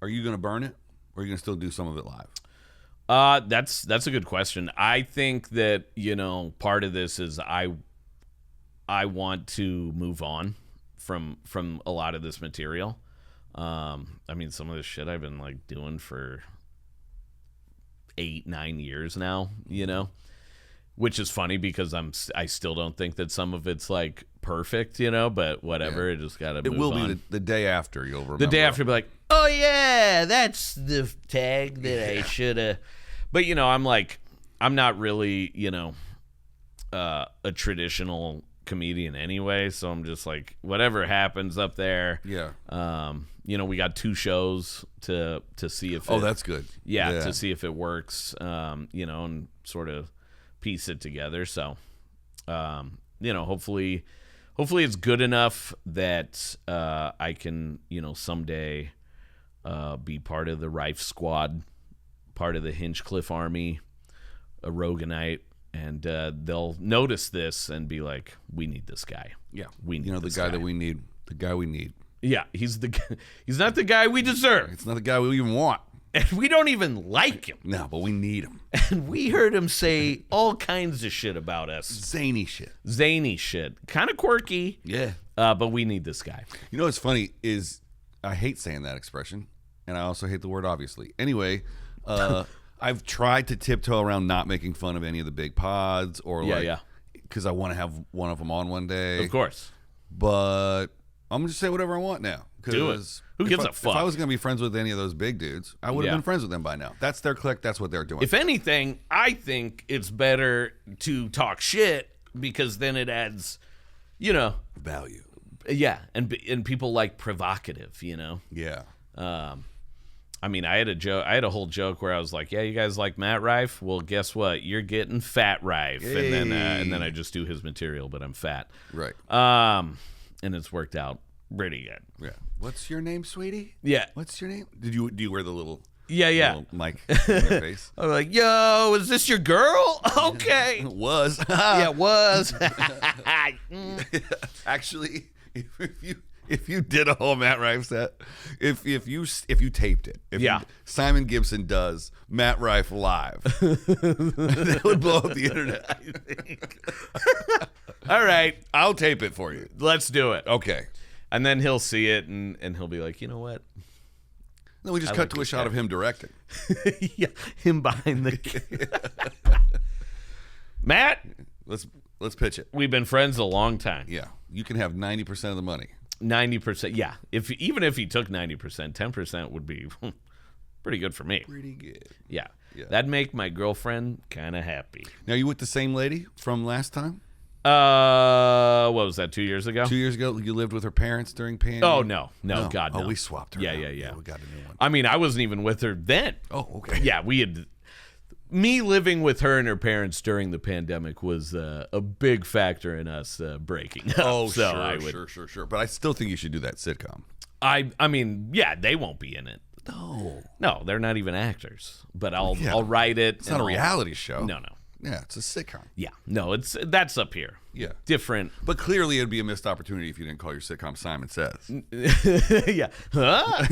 are you gonna burn it, or are you gonna still do some of it live? That's a good question. I think that part of this is I want to move on from a lot of this material. I mean, some of this shit I've been like doing for 8-9 years now. Which is funny because I still don't think that some of it's like perfect, but whatever. Yeah. It just gotta. It move will on. be the day after you'll remember. The day after, be like, oh yeah, that's the tag that I should have. But I'm like, I'm not really a traditional comedian anyway, so I'm just like, whatever happens up there. Yeah. We got 2 shows to see if. That's good. Yeah, to see if it works. And sort of piece it together. So, hopefully it's good enough that I can, someday be part of the Rife Squad, part of the Hinchcliffe Army, a Roganite, and they'll notice this and be like, we need this guy. Yeah. We need the guy that we need. The guy we need. Yeah, he's not the guy we deserve. It's not the guy we even want. And we don't even like him. No, but we need him. And we heard him say all kinds of shit about us. Zany shit. Kind of quirky. Yeah. But we need this guy. What's funny is I hate saying that expression, and I also hate the word obviously. Anyway, I've tried to tiptoe around not making fun of any of the big pods or because I want to have one of them on one day. Of course. But I'm going to say whatever I want now. Do it. Who gives a fuck? If I was going to be friends with any of those big dudes, I would have been friends with them by now. That's their clique. That's what they're doing. If anything, I think it's better to talk shit because then it adds, value. Yeah, and people like provocative, Yeah. I mean, I had a whole joke where I was like, "Yeah, you guys like Matt Rife? Well, guess what? You're getting Fat Rife." Hey. And then I just do his material, but I'm fat. Right. And it's worked out pretty good. Yeah. What's your name, sweetie? Yeah. What's your name? Do you wear the little little mic in your face? I'm like, "Yo, is this your girl?" Okay. It was. Yeah, it was. Actually, if you did a whole Matt Rife set, if you taped it, Simon Gibson does Matt Rife live, that would blow up the internet. I think. All right, I'll tape it for you. Let's do it. Okay, and then he'll see it and he'll be like, "You know what?" Then we just cut to a shot of him directing. Yeah, him behind the Matt, let's pitch it. We've been friends a long time. Yeah, you can have 90% of the money. 90%, yeah. Even if he took 90%, 10% would be pretty good for me. Pretty good. Yeah. That'd make my girlfriend kind of happy. Now, you with the same lady from last time? What was that, 2 years ago? 2 years ago, you lived with her parents during pandemic? Oh, no, God, no. Oh, we swapped her. Yeah. We got a new one. I mean, I wasn't even with her then. Oh, okay. Yeah, me living with her and her parents during the pandemic was a big factor in us breaking up. Oh, so sure. But I still think you should do that sitcom. I mean, yeah, they won't be in it. No, they're not even actors. But I'll write it. It's not a reality show. No. Yeah, it's a sitcom. Yeah, no, that's up here. Yeah, different. But clearly, it'd be a missed opportunity if you didn't call your sitcom Simon Says. Yeah, huh?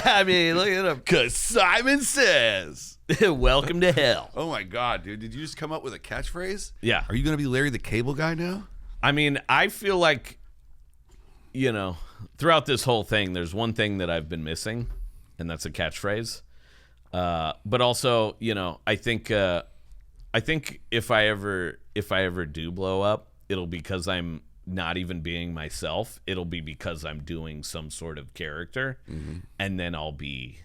I mean, look at him, because Simon Says. Welcome to hell. Oh my God, dude! Did you just come up with a catchphrase? Yeah. Are you going to be Larry the Cable Guy now? I mean, I feel like, throughout this whole thing, there's one thing that I've been missing, and that's a catchphrase. But also, I think if I ever do blow up, it'll be because I'm not even being myself. It'll be because I'm doing some sort of character, and then I'll be,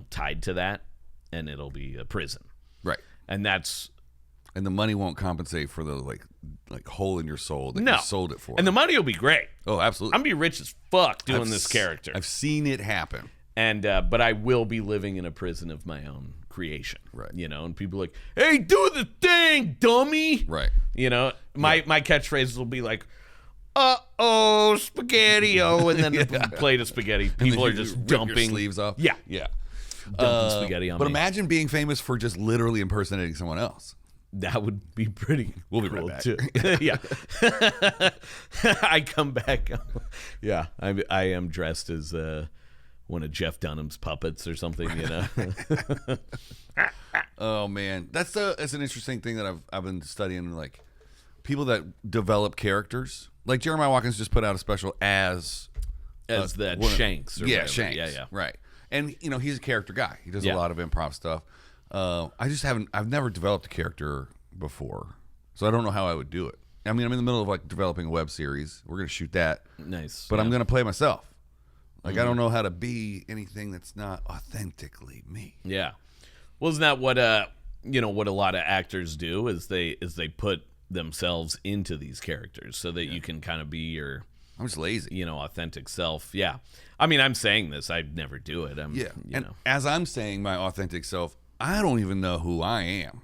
tied to that, and it'll be a prison. Right. And the money won't compensate for the like hole in your soul that you sold it for. And the money will be great. Oh, absolutely. I'm gonna be rich as fuck doing this character. I've seen it happen. And but I will be living in a prison of my own creation. Right. And people are like, "Hey, do the thing, dummy." Right. My catchphrases will be like, "Uh-oh, spaghetti-o," and then the plate of spaghetti. People are just dumping your sleeves off. Yeah. Dumping spaghetti on me. But imagine being famous for just literally impersonating someone else. That would be pretty We'll be cool right back. too. Yeah. I come back. Yeah. I am dressed as one of Jeff Dunham's puppets or something, Oh man, that's an interesting thing that I've been studying. Like people that develop characters, like Jeremiah Watkins just put out a special as that Shanks. Or whatever. Shanks. Yeah. Right. And he's a character guy. He does a lot of improv stuff. I've never developed a character before, so I don't know how I would do it. I mean, I'm in the middle of developing a web series. We're gonna shoot that. Nice. But I'm gonna play myself. Like I don't know how to be anything that's not authentically me. Yeah. Well, isn't that what what a lot of actors do is they put themselves into these characters so that you can kind of be your I'm just lazy. Authentic self. Yeah. I mean, I'm saying this. I'd never do it. As I'm saying my authentic self, I don't even know who I am.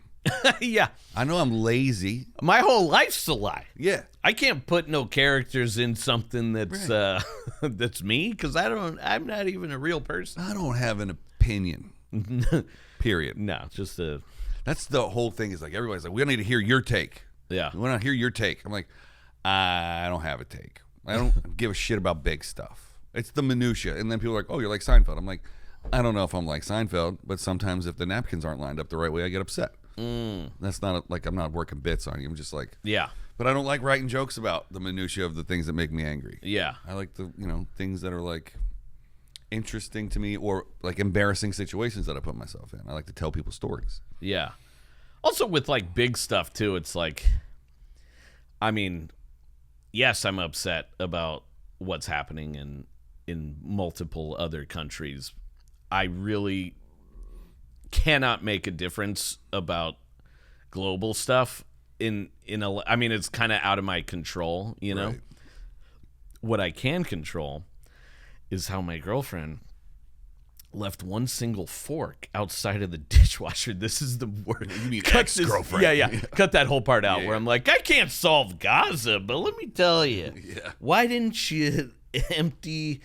Yeah. I know I'm lazy. My whole life's a lie. Yeah. I can't put no characters in something that's that's me because I'm not even a real person. I don't have an opinion. Period. No, just a. That's the whole thing. Is like everybody's like, we need to hear your take. Yeah. We want to hear your take. I'm like, I don't have a take. I don't give a shit about big stuff. It's the minutia. And then people are like, oh, you're like Seinfeld. I'm like, I don't know if I'm like Seinfeld, but sometimes if the napkins aren't lined up the right way, I get upset. That's not like I'm not working bits on you. I'm just like, yeah. But I don't like writing jokes about the minutia of the things that make me angry. Yeah. I like the things that are like interesting to me or like embarrassing situations that I put myself in. I like to tell people stories. Yeah. Also with like big stuff too, it's like, I mean, yes, I'm upset about what's happening in multiple other countries. I really cannot make a difference about global stuff I mean, it's kind of out of my control, Right. What I can control is how my girlfriend left one single fork outside of the dishwasher. This is the worst. You mean ex-girlfriend? Yeah. Cut that whole part out where I'm like, I can't solve gossip, but let me tell you, why didn't you empty,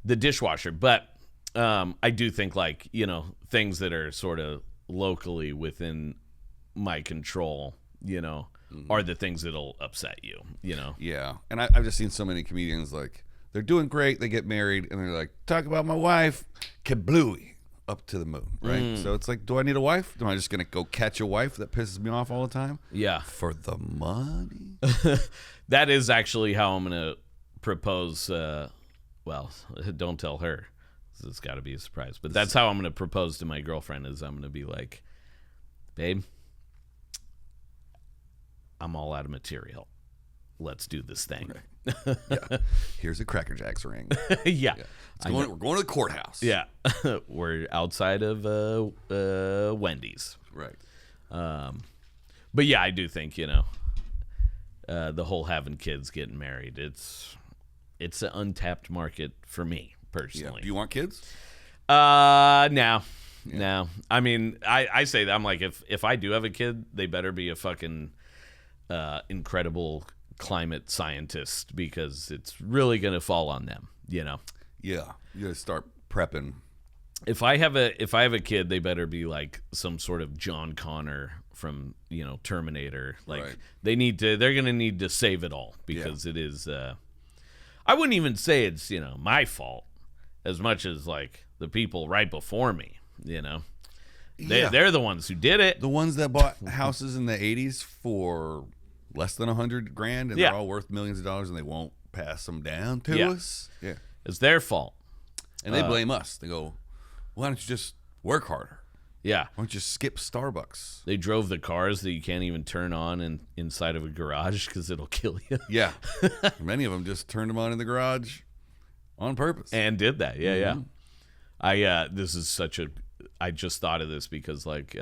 the dishwasher? But I do think, like, you know, things that are sort of locally within my control, you know, are the things that'll upset you, you know? Yeah. And I've just seen so many comedians, like, they're doing great, they get married, and they're like, talk about my wife, kablooey, up to the moon, right? So it's like, do I need a wife? Am I just going to go catch a wife that pisses me off all the time? Yeah. For the money? That is actually how I'm going to propose. Well, don't tell her. It's got to be a surprise. But that's how I'm going to propose to my girlfriend, is I'm going to be like, babe, I'm all out of material. Let's do this thing. Right. Yeah. Here's a Cracker Jacks ring. Yeah. We're going to the courthouse. Yeah. We're outside of Wendy's. Right. But yeah, I do think, you know, the whole having kids, getting married, it's an untapped market for me personally. Yeah. Do you want kids? No. No. I mean, I say that, I'm like, if I do have a kid, they better be a fucking incredible climate scientist, because it's really going to fall on them, you know? Yeah. You got to start prepping. If I have a kid, they better be like some sort of John Connor from, you know, Terminator. Like, right. they're going to need to save it all, because it is, I wouldn't even say it's, you know, my fault as much as like the people right before me, you know? They're the ones who did it. The ones that bought houses in the 80s for less than $100,000, and they're all worth millions of dollars, and they won't pass them down to us. Yeah, it's their fault, and they blame us. They go, "Why don't you just work harder? Yeah, why don't you skip Starbucks?" They drove the cars that you can't even turn on inside of a garage because it'll kill you. Yeah, many of them just turned them on in the garage on purpose and did that. Yeah. This is such a. I just thought of this because, like,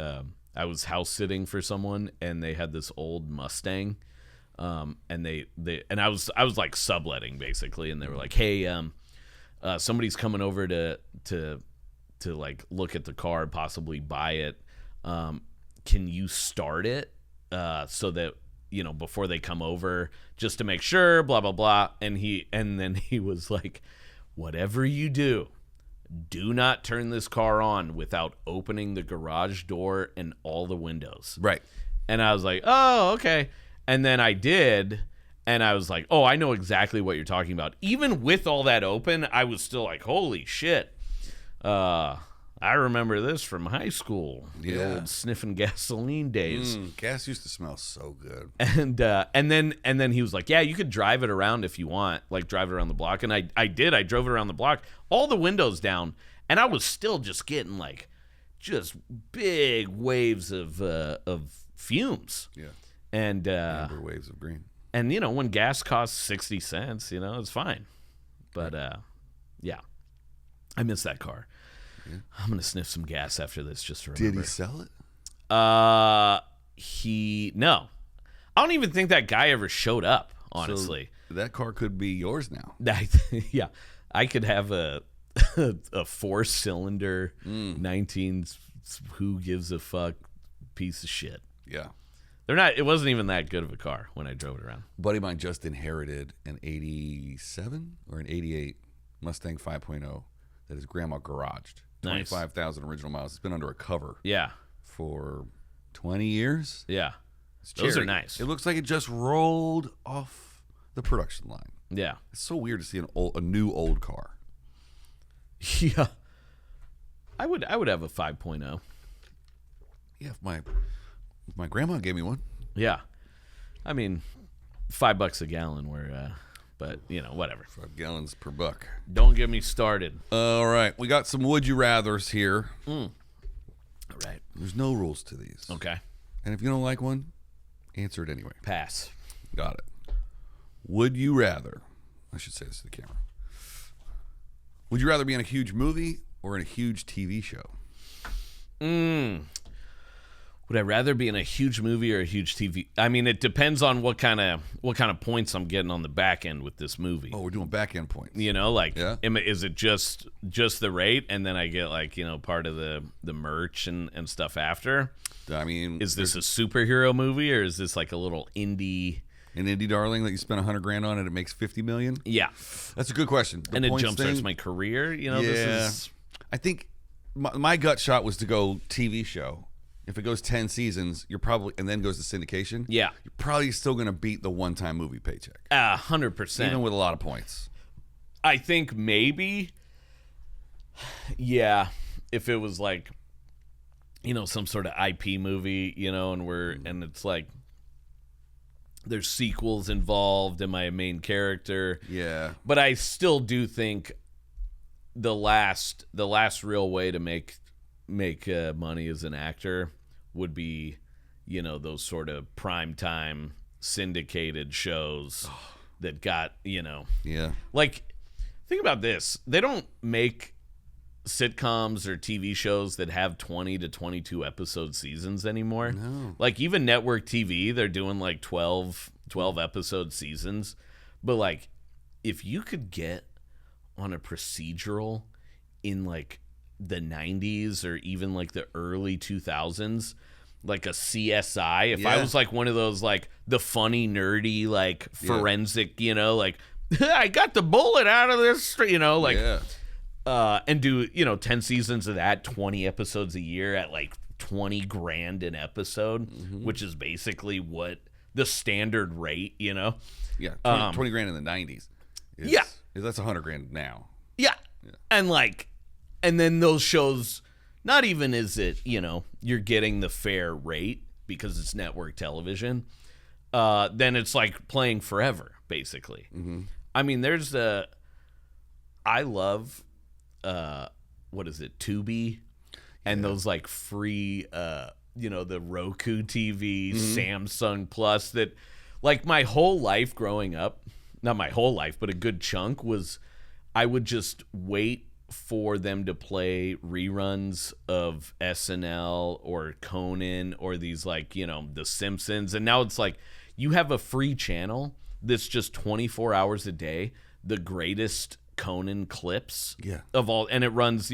I was house sitting for someone, and they had this old Mustang, and and I was like subletting basically, and they were like, "Hey, somebody's coming over to like look at the car, possibly buy it. Can you start it so that, you know, before they come over, just to make sure, blah blah blah." And then he was like, "Whatever you do, do not turn this car on without opening the garage door and all the windows." Right. And I was like, oh, okay. And then I did, and I was like, oh, I know exactly what you're talking about. Even with all that open, I was still like, holy shit. I remember this from high school. The old sniffing gasoline days. Gas used to smell so good. And then he was like, yeah, you could drive it around if you want, like drive it around the block. And I did. I drove it around the block, all the windows down, and I was still just getting like just big waves of fumes. Yeah. And amber waves of green. And you know, when gas costs 60 cents, you know, it's fine. But yeah. I miss that car. Yeah. I'm gonna sniff some gas after this just to remember. Did he sell it? No. I don't even think that guy ever showed up, honestly. So that car could be yours now. Yeah. I could have a 4-cylinder 19 who gives a fuck piece of shit. Yeah. It wasn't even that good of a car when I drove it around. A buddy of mine just inherited an 87 or an 88 Mustang 5.0 that his grandma garaged. Nice. 25,000 original miles. It's been under a cover. Yeah. For 20 years. Yeah. Those are nice. It looks like it just rolled off the production line. Yeah. It's so weird to see a new old car. Yeah. I would have a 5.0. Yeah, if my grandma gave me one. Yeah. I mean, $5 a gallon but you know, whatever. 5 gallons per buck. Don't get me started. All right. We got some would you rathers here. All right. There's no rules to these. Okay. And if you don't like one, answer it anyway. Pass. Got it. Would you rather, I should say this to the camera. Would you rather be in a huge movie or in a huge TV show? Would I rather be in a huge movie or a huge TV? I mean, it depends on what kind of points I'm getting on the back end with this movie. Oh, we're doing back end points. Like, is it just the rate, and then I get like part of the merch and stuff after? I mean, is this a superhero movie or is this like a little indie? An indie darling that you spend $100,000 on and it makes $50 million? Yeah, that's a good question. And it jumpstarts my career. This is. I think my gut shot was to go TV show. If it goes 10 seasons, you're probably, and then goes to syndication. Yeah, you're probably still going to beat the one-time movie paycheck. 100%, even with a lot of points. I think maybe. Yeah, if it was like, some sort of IP movie, and it's like there's sequels involved. Am I a main character? Yeah, but I still do think the last real way to make money as an actor would be those sort of primetime syndicated shows that got like, think about this, they don't make sitcoms or TV shows that have 20 to 22 episode seasons anymore. No. Like, even network TV, they're doing like 12 episode seasons. But like, if you could get on a procedural in like the 90s or even like the early 2000s, like a CSI, if I was like one of those like the funny nerdy like forensic, like I got the bullet out of this, and do 10 seasons of that, 20 episodes a year at like $20,000 an episode, which is basically what the standard rate, 20 grand in the 90s that's $100,000 now. And then those shows, not even is it, you're getting the fair rate because it's network television. Then it's like playing forever, basically. I mean, I love, what is it, Tubi? And those like free, the Roku TV, Samsung Plus, that like my whole life growing up, not my whole life, but a good chunk was I would just wait for them to play reruns of SNL or Conan or these like, The Simpsons. And now it's like you have a free channel that's just 24 hours a day, the greatest Conan clips of all, and it runs,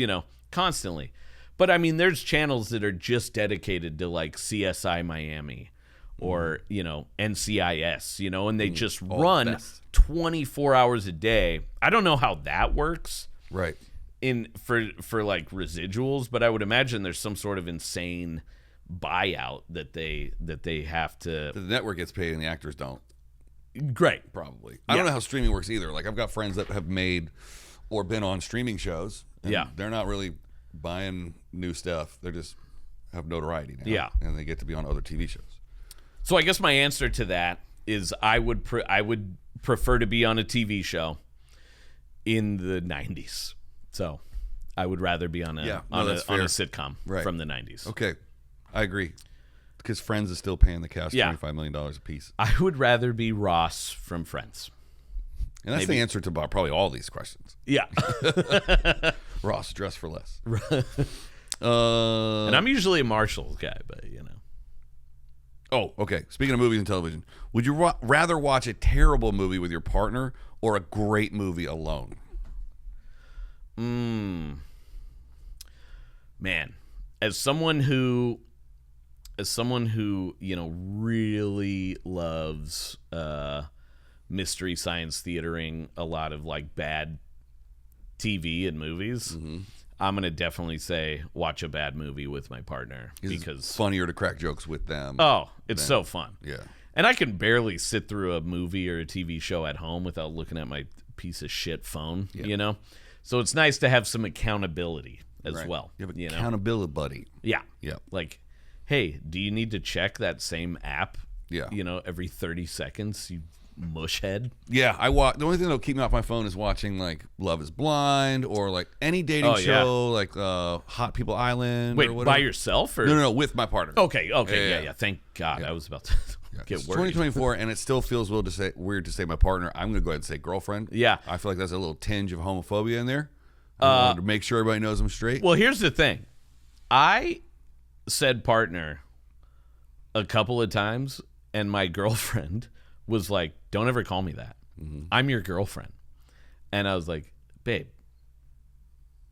constantly. But I mean, there's channels that are just dedicated to like CSI Miami or, NCIS, and they just run 24 hours a day. I don't know how that works. Right. For like residuals, but I would imagine there's some sort of insane buyout that they have to. The network gets paid and the actors don't. Great, probably. I don't know how streaming works either. Like, I've got friends that have made or been on streaming shows. And they're not really buying new stuff. They just have notoriety now. Yeah, and they get to be on other TV shows. So I guess my answer to that is I would prefer to be on a TV show in the 90s. So I would rather be on a sitcom from the 90s. Okay, I agree. Because Friends is still paying the cast $25 million a piece. I would rather be Ross from Friends. And that's the answer to probably all these questions. Yeah. Ross, dress for less. And I'm usually a Marshall guy, but Oh, okay. Speaking of movies and television, would you rather watch a terrible movie with your partner or a great movie alone? Man, as someone who really loves mystery science theatering, a lot of like bad TV and movies, I'm gonna definitely say watch a bad movie with my partner, because it's funnier to crack jokes with them. Oh, it's so fun. Yeah. And I can barely sit through a movie or a TV show at home without looking at my piece of shit phone, So it's nice to have some accountability as well. You have an accountability buddy. Yeah. Yeah. Like, hey, do you need to check that same app? Yeah. Every 30 seconds, you mushhead. Yeah, the only thing that'll keep me off my phone is watching like Love Is Blind or like any dating show, like Hot People Island. Wait, or whatever. By yourself or no, with my partner. Okay, yeah. Thank God, I was about to get worried. 2024, and it still feels weird to say my partner. I'm gonna go ahead and say girlfriend. Yeah, I feel like there's a little tinge of homophobia in there. I wanted to make sure everybody knows I'm straight. Well, here's the thing. I said partner a couple of times, and my girlfriend was like, "Don't ever call me that. I'm your girlfriend." And I was like, "Babe,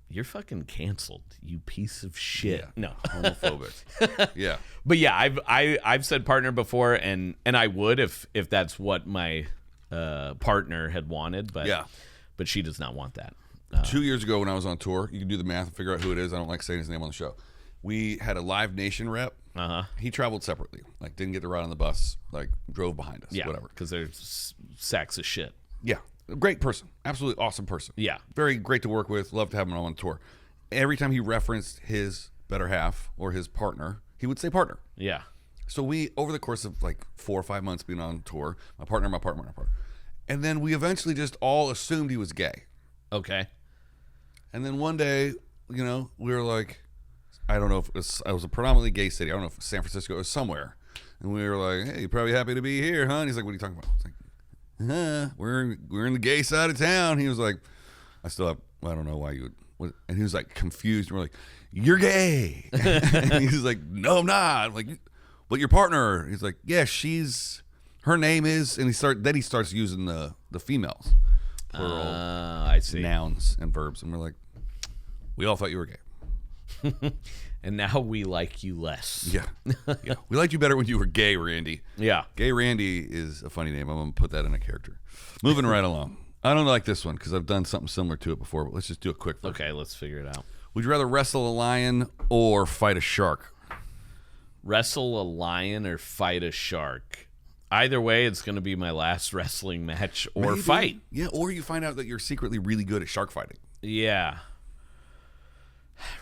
you're fucking canceled, you piece of shit." Yeah. No, homophobic. Yeah, but yeah, I've said partner before, and I would if that's what my partner had wanted, but yeah. but she does not want that. 2 years ago when I was on tour, you can do the math and figure out who it is. I don't like saying his name on the show. We had a Live Nation rep. He traveled separately, like didn't get to ride on the bus, like drove behind us, whatever. Because they're sacks of shit. Yeah, great person, absolutely awesome person. Yeah, very great to work with. Love to have him on tour. Every time he referenced his better half or his partner, he would say partner. Yeah. So we, over the course of like 4 or 5 months being on tour, my partner, and then we eventually just all assumed he was gay. Okay. And then one day, we were like, I don't know if it was a predominantly gay city. I don't know if it was San Francisco or somewhere. And we were like, "Hey, you're probably happy to be here, huh?" And he's like, "What are you talking about?" I was like, we're in the gay side of town. He was like, I don't know why you would. And he was like confused. And we're like, "You're gay." And he's like, "No, I'm not." I'm like, "But your partner?" He's like, "Yeah, her name is," and he starts using the females. Plural I see. Nouns and verbs. And we're like, "We all thought you were gay." And now we like you less. Yeah. We liked you better when you were gay, Randy. Yeah. Gay Randy is a funny name. I'm going to put that in a character. Moving right along. I don't like this one because I've done something similar to it before, but let's just do it quick. Okay, let's figure it out. Would you rather wrestle a lion or fight a shark? Wrestle a lion or fight a shark? Either way, it's going to be my last wrestling match or fight. Yeah, or you find out that you're secretly really good at shark fighting. Yeah.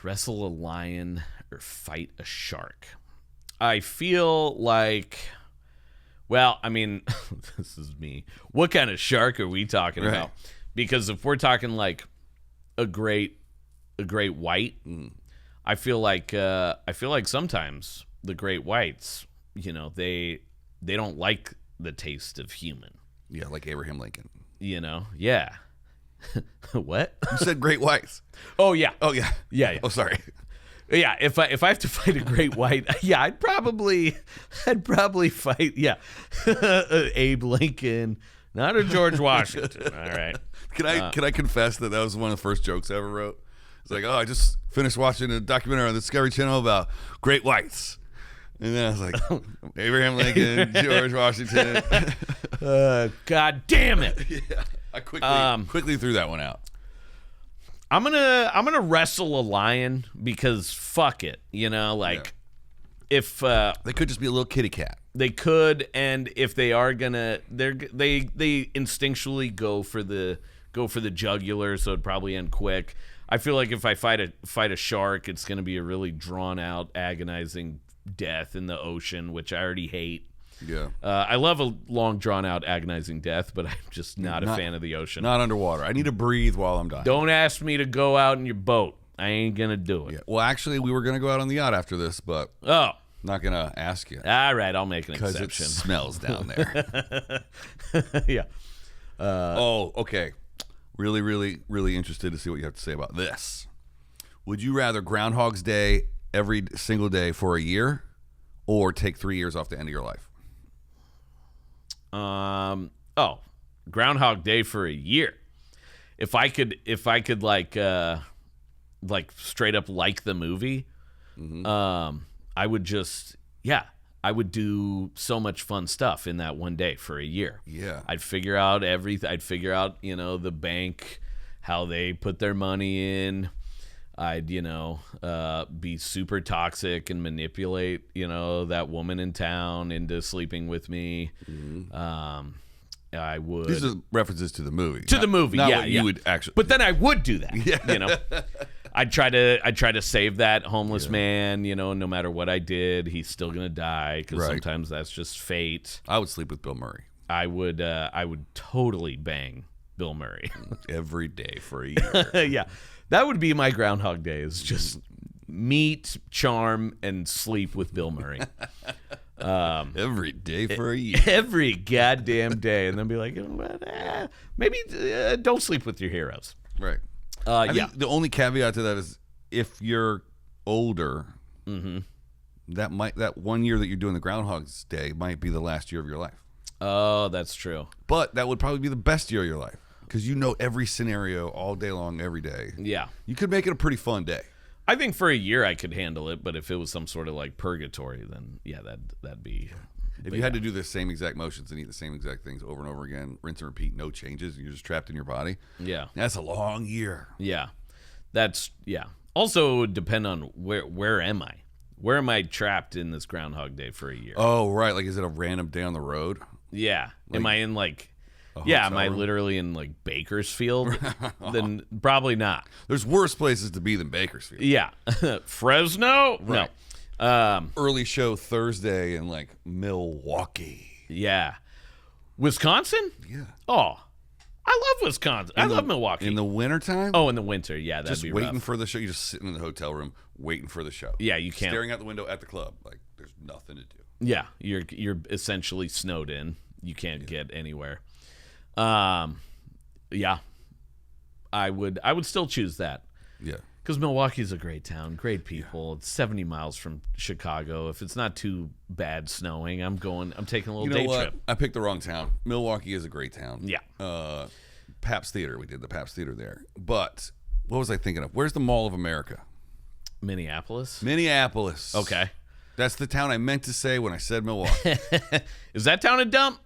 Wrestle a lion or fight a shark? I feel like, well, I mean, this is me. What kind of shark are we talking about? Because if we're talking like a great white, I feel like sometimes the great whites, they don't like the taste of human. Yeah, like Abraham Lincoln. Yeah. What? You said great whites. Oh yeah. Yeah. Oh, sorry. Yeah, if I have to fight a great white, yeah, I'd probably fight, Abe Lincoln, not a George Washington. All right. Can I confess that was one of the first jokes I ever wrote? It's like, I just finished watching a documentary on the Discovery Channel about great whites. And then I was like, Abraham Lincoln, George Washington. God damn it. Yeah. I quickly threw that one out. I'm gonna wrestle a lion because fuck it, if they could just be a little kitty cat. They could, and if they are gonna, they instinctually go for the jugular, so it'd probably end quick. I feel like if I fight a shark, it's gonna be a really drawn out, agonizing death in the ocean, which I already hate. Yeah. I love a long, drawn-out, agonizing death, but I'm just not a fan of the ocean. Not underwater. I need to breathe while I'm dying. Don't ask me to go out in your boat. I ain't going to do it. Yeah. Well, actually, we were going to go out on the yacht after this, but not going to ask you. All right, I'll make an exception. Because it smells down there. Yeah. Okay. Really, really, really interested to see what you have to say about this. Would you rather Groundhog's Day every single day for a year or take 3 years off the end of your life? Groundhog Day for a year. If I could like straight up like the movie, I would just, I would do so much fun stuff in that one day for a year. Yeah. I'd figure out everything. I'd figure out, the bank, how they put their money in. I'd, be super toxic and manipulate, that woman in town into sleeping with me. I would. These are references to the movie. Not you would actually. But then I would do that. I'd try to save that homeless man. No matter what I did, he's still gonna die because sometimes that's just fate. I would sleep with Bill Murray. I would totally bang Bill Murray every day for a year. Yeah. That would be my Groundhog Day, is just meet, charm, and sleep with Bill Murray. Every day for a year. Every goddamn day. And then be like, maybe don't sleep with your heroes. Right. I think the only caveat to that is if you're older, that 1 year that you're doing the Groundhog's Day might be the last year of your life. Oh, that's true. But that would probably be the best year of your life because you know every scenario all day long, every day. Yeah. You could make it a pretty fun day. I think for a year I could handle it, but if it was some sort of like purgatory, then yeah, that'd be. If you had to do the same exact motions and eat the same exact things over and over again, rinse and repeat, no changes, and you're just trapped in your body. Yeah. That's a long year. Yeah. Also, it would depend on where am I? Where am I trapped in this Groundhog Day for a year? Oh, right. Like, is it a random day on the road? Yeah. Like, am I in like... Yeah, am I literally in like Bakersfield? Then probably not. There's worse places to be than Bakersfield. Yeah. Fresno? Right. No. Early show Thursday in like Milwaukee. Yeah. Wisconsin? Yeah. Oh, I love Wisconsin. I love Milwaukee. In the wintertime? Oh, in the winter. Yeah, that'd just be waiting rough. for the show. You're just sitting in the hotel room waiting for the show. Yeah, you can't. Staring out the window at the club. Like, there's nothing to do. Yeah, you're essentially snowed in. You can't get anywhere. Yeah. I would still choose that. Yeah. Because Milwaukee's a great town, great people. It's 70 miles from Chicago. If it's not too bad snowing, I'm taking a little day trip. I picked the wrong town. Milwaukee is a great town. Yeah. Pabst Theater. We did the Pabst Theater there. But what was I thinking of? Where's the Mall of America? Minneapolis? Minneapolis. Okay. That's the town I meant to say when I said Milwaukee. Is that town a dump?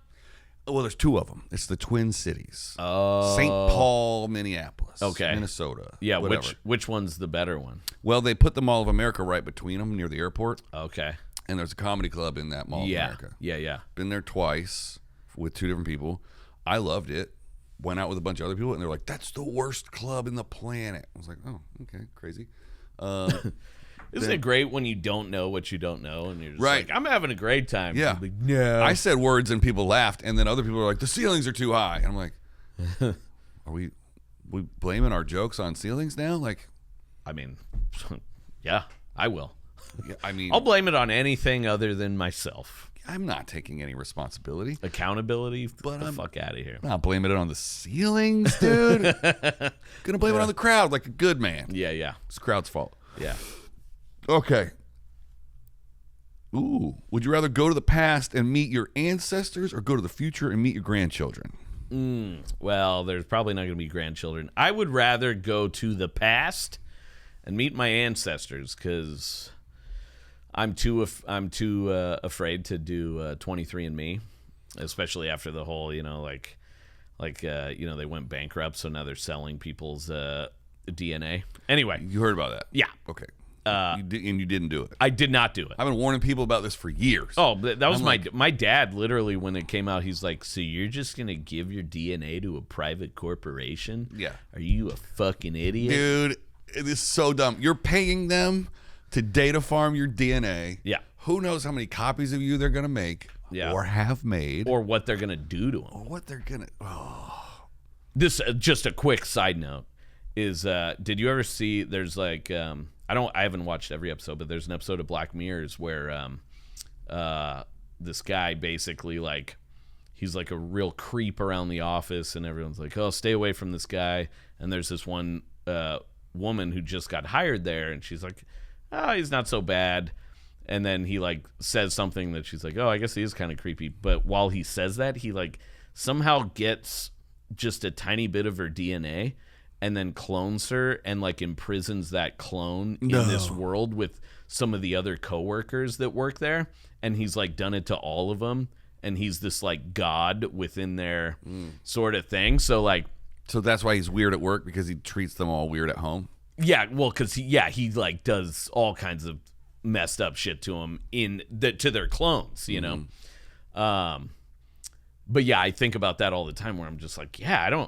Well, there's two of them. It's the Twin Cities. Oh. St. Paul, Minneapolis. Okay. Minnesota. Yeah, whatever. which one's the better one? Well, they put the Mall of America right between them near the airport. Okay. And there's a comedy club in that Mall of America. Yeah. Been there twice with two different people. I loved it. Went out with a bunch of other people, and they're like, that's the worst club in the planet. I was like, oh, okay, crazy. Isn't it great when you don't know what you don't know, and you're just right. like, I'm having a great time. Yeah. Like, no. I said words, and people laughed, and then other people were like, the ceilings are too high. And I'm like, are we blaming our jokes on ceilings now? Like, I mean, yeah, I will. Yeah, I mean, I'll blame it on anything other than myself. I'm not taking any responsibility. Accountability? But Get the fuck out of here. I'm not blaming it on the ceilings, dude. Gonna blame it on the crowd like a good man. Yeah. It's the crowd's fault. Yeah. Okay. Ooh. Would you rather go to the past and meet your ancestors or go to the future and meet your grandchildren? Well, there's probably not going to be grandchildren. I would rather go to the past and meet my ancestors because I'm too afraid to do 23andMe, especially after the whole, they went bankrupt, so now they're selling people's DNA. Anyway, You heard about that? yeah, Okay. You didn't do it. I did not do it. I've been warning people about this for years. Oh, that was my dad. Literally, when it came out, he's like, "So you're just gonna give your DNA to a private corporation? Yeah. Are you a fucking idiot, Dude? It is so dumb. You're paying them to data farm your DNA. Yeah. Who knows how many copies of you they're gonna make? Yeah. Or have made, or what they're gonna do to him? or what they're gonna. This just a quick side note is did you ever see? There's like I haven't watched every episode, but there's an episode of Black Mirrors where this guy basically like he's like a real creep around the office, and everyone's like, "Oh, stay away from this guy." And there's this one woman who just got hired there, and she's like, "Oh, he's not so bad." And then he like says something that she's like, "Oh, I guess he is kind of creepy." But while he says that, he like somehow gets just a tiny bit of her DNA and then clones her and like imprisons that clone in this world with some of the other coworkers that work there. And he's like done it to all of them. And he's this like god within their sort of thing. So like, So that's why he's weird at work, because he treats them all weird at home. yeah, well, because he like does all kinds of messed up shit to them to their clones, you know. But yeah, I think about that all the time where I'm just like, yeah,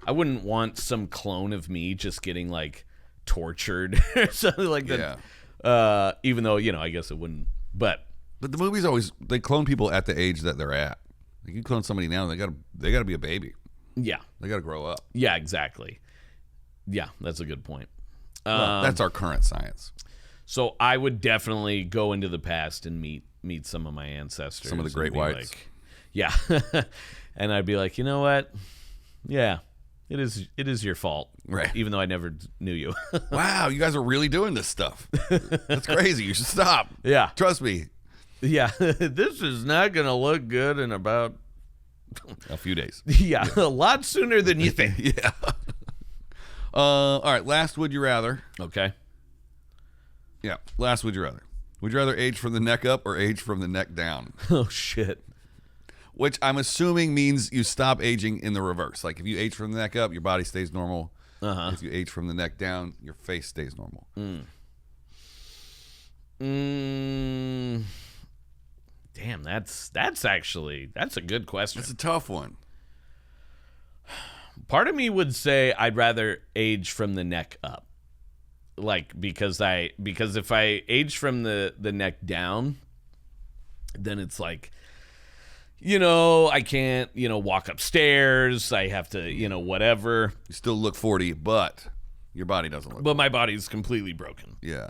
I wouldn't want some clone of me just getting like tortured or something like that. Yeah. Even though, I guess it wouldn't. But the movies always, they clone people at the age that they're at. Like, you clone somebody now, they gotta be a baby. yeah. They gotta grow up. Yeah, exactly. Yeah, that's a good point. Well, that's our current science. So I would definitely go into the past and meet some of my ancestors. Some of the great whites. Like, yeah. And I'd be like, you know what? Yeah. It is your fault. Right. Even though I never knew you. Wow, you guys are really doing this stuff. That's crazy. You should stop. Yeah. Trust me. Yeah. This is not going to look good in about a few days. Yeah, a lot sooner than you think. Yeah. All right, last would you rather. Okay. Yeah, last would you rather. Would you rather age from the neck up or age from the neck down? Oh, shit. Which I'm assuming means you stop aging in the reverse. Like if you age from the neck up, your body stays normal. Uh-huh. If you age from the neck down, your face stays normal. Damn, that's a good question. It's a tough one. Part of me would say I'd rather age from the neck up. Like because if I age from the neck down, then it's like, I can't, walk upstairs. I have to, whatever. You still look 40, but your body doesn't look. But my body's completely broken. Yeah.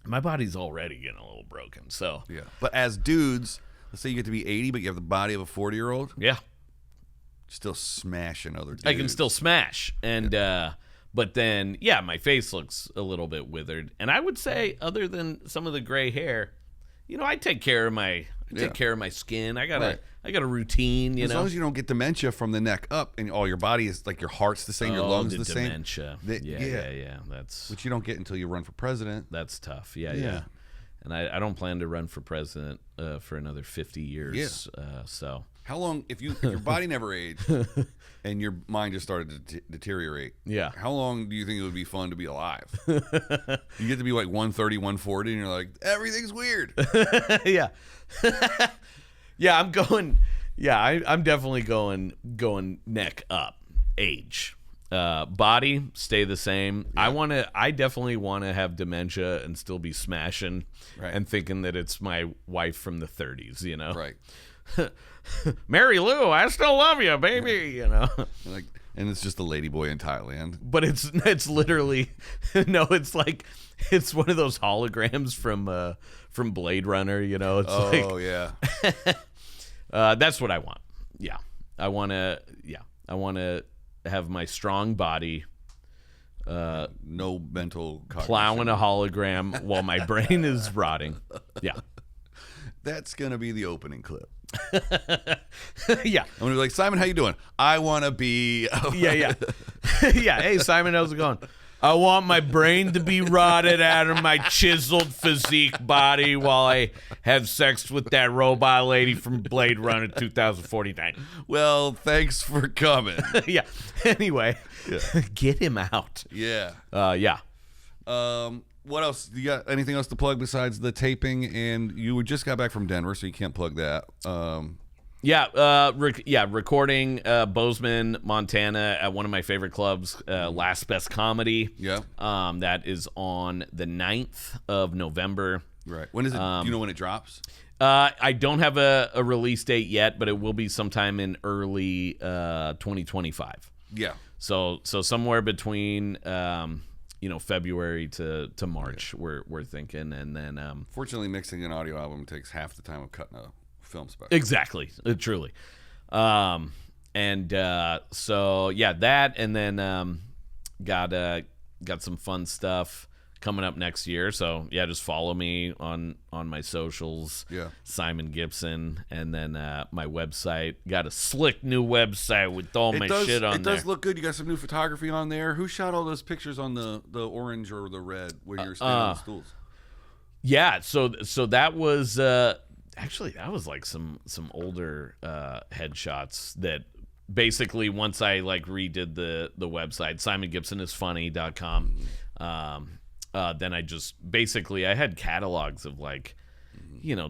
My body's already getting a little broken. So yeah. But as dudes, let's say you get to be 80, but you have the body of a 40-year-old. Yeah. Still smashing other dudes. I can still smash. And but then my face looks a little bit withered. And I would say, other than some of the gray hair, I take care of my skin. I got a routine, As long as you don't get dementia from the neck up and all your body is like your heart's the same, your lungs the same. Dementia. Yeah. That's which you don't get until you run for president. That's tough. Yeah. And I don't plan to run for president for another 50 years. Yeah. So how long if your body never aged and your mind just started to deteriorate? Yeah. How long do you think it would be fun to be alive? You get to be like 130, 140, and you're like, everything's weird. Yeah. Yeah, I'm going. Yeah, I'm definitely going neck up. Age, body stay the same. Yeah. I definitely want to have dementia and still be smashing, right, and thinking that it's my wife from the 30s. Right. Mary Lou, I still love you, baby. Like, and it's just a lady boy in Thailand. But it's literally no. It's like it's one of those holograms from Blade Runner. It's that's what I want. Yeah, I want to have my strong body. No mental cognition. Plowing a hologram while my brain is rotting. Yeah. That's gonna be the opening clip. Yeah. I'm gonna be like, Simon, how you doing? I want to be. Yeah. Yeah. Hey, Simon, how's it going? I want my brain to be rotted out of my chiseled physique body while I have sex with that robot lady from Blade Runner 2049. Well, thanks for coming. Yeah. Anyway, get him out. Yeah. Yeah. What else? You got anything else to plug besides the taping? And you just got back from Denver, so you can't plug that. Recording Bozeman, Montana at one of my favorite clubs, Last Best Comedy. Yeah. That is on the 9th of November. Right. When is it? Do you know when it drops? I don't have a release date yet, but it will be sometime in early 2025. Yeah. So somewhere between February to March, we're thinking, and then fortunately, mixing an audio album takes half the time of cutting a film special. Exactly, truly. So that, and then got some fun stuff coming up next year. So yeah, just follow me on my socials. Yeah, Simon Gibson, and then my website. Got a slick new website with all my shit on there. It does look good. You got some new photography on there. Who shot all those pictures on the orange or the red where you're standing on the stools? Yeah, so that was. Actually, that was like some older headshots that basically once I like redid the website, simongibsonisfunny.com, then I just basically I had catalogs of like,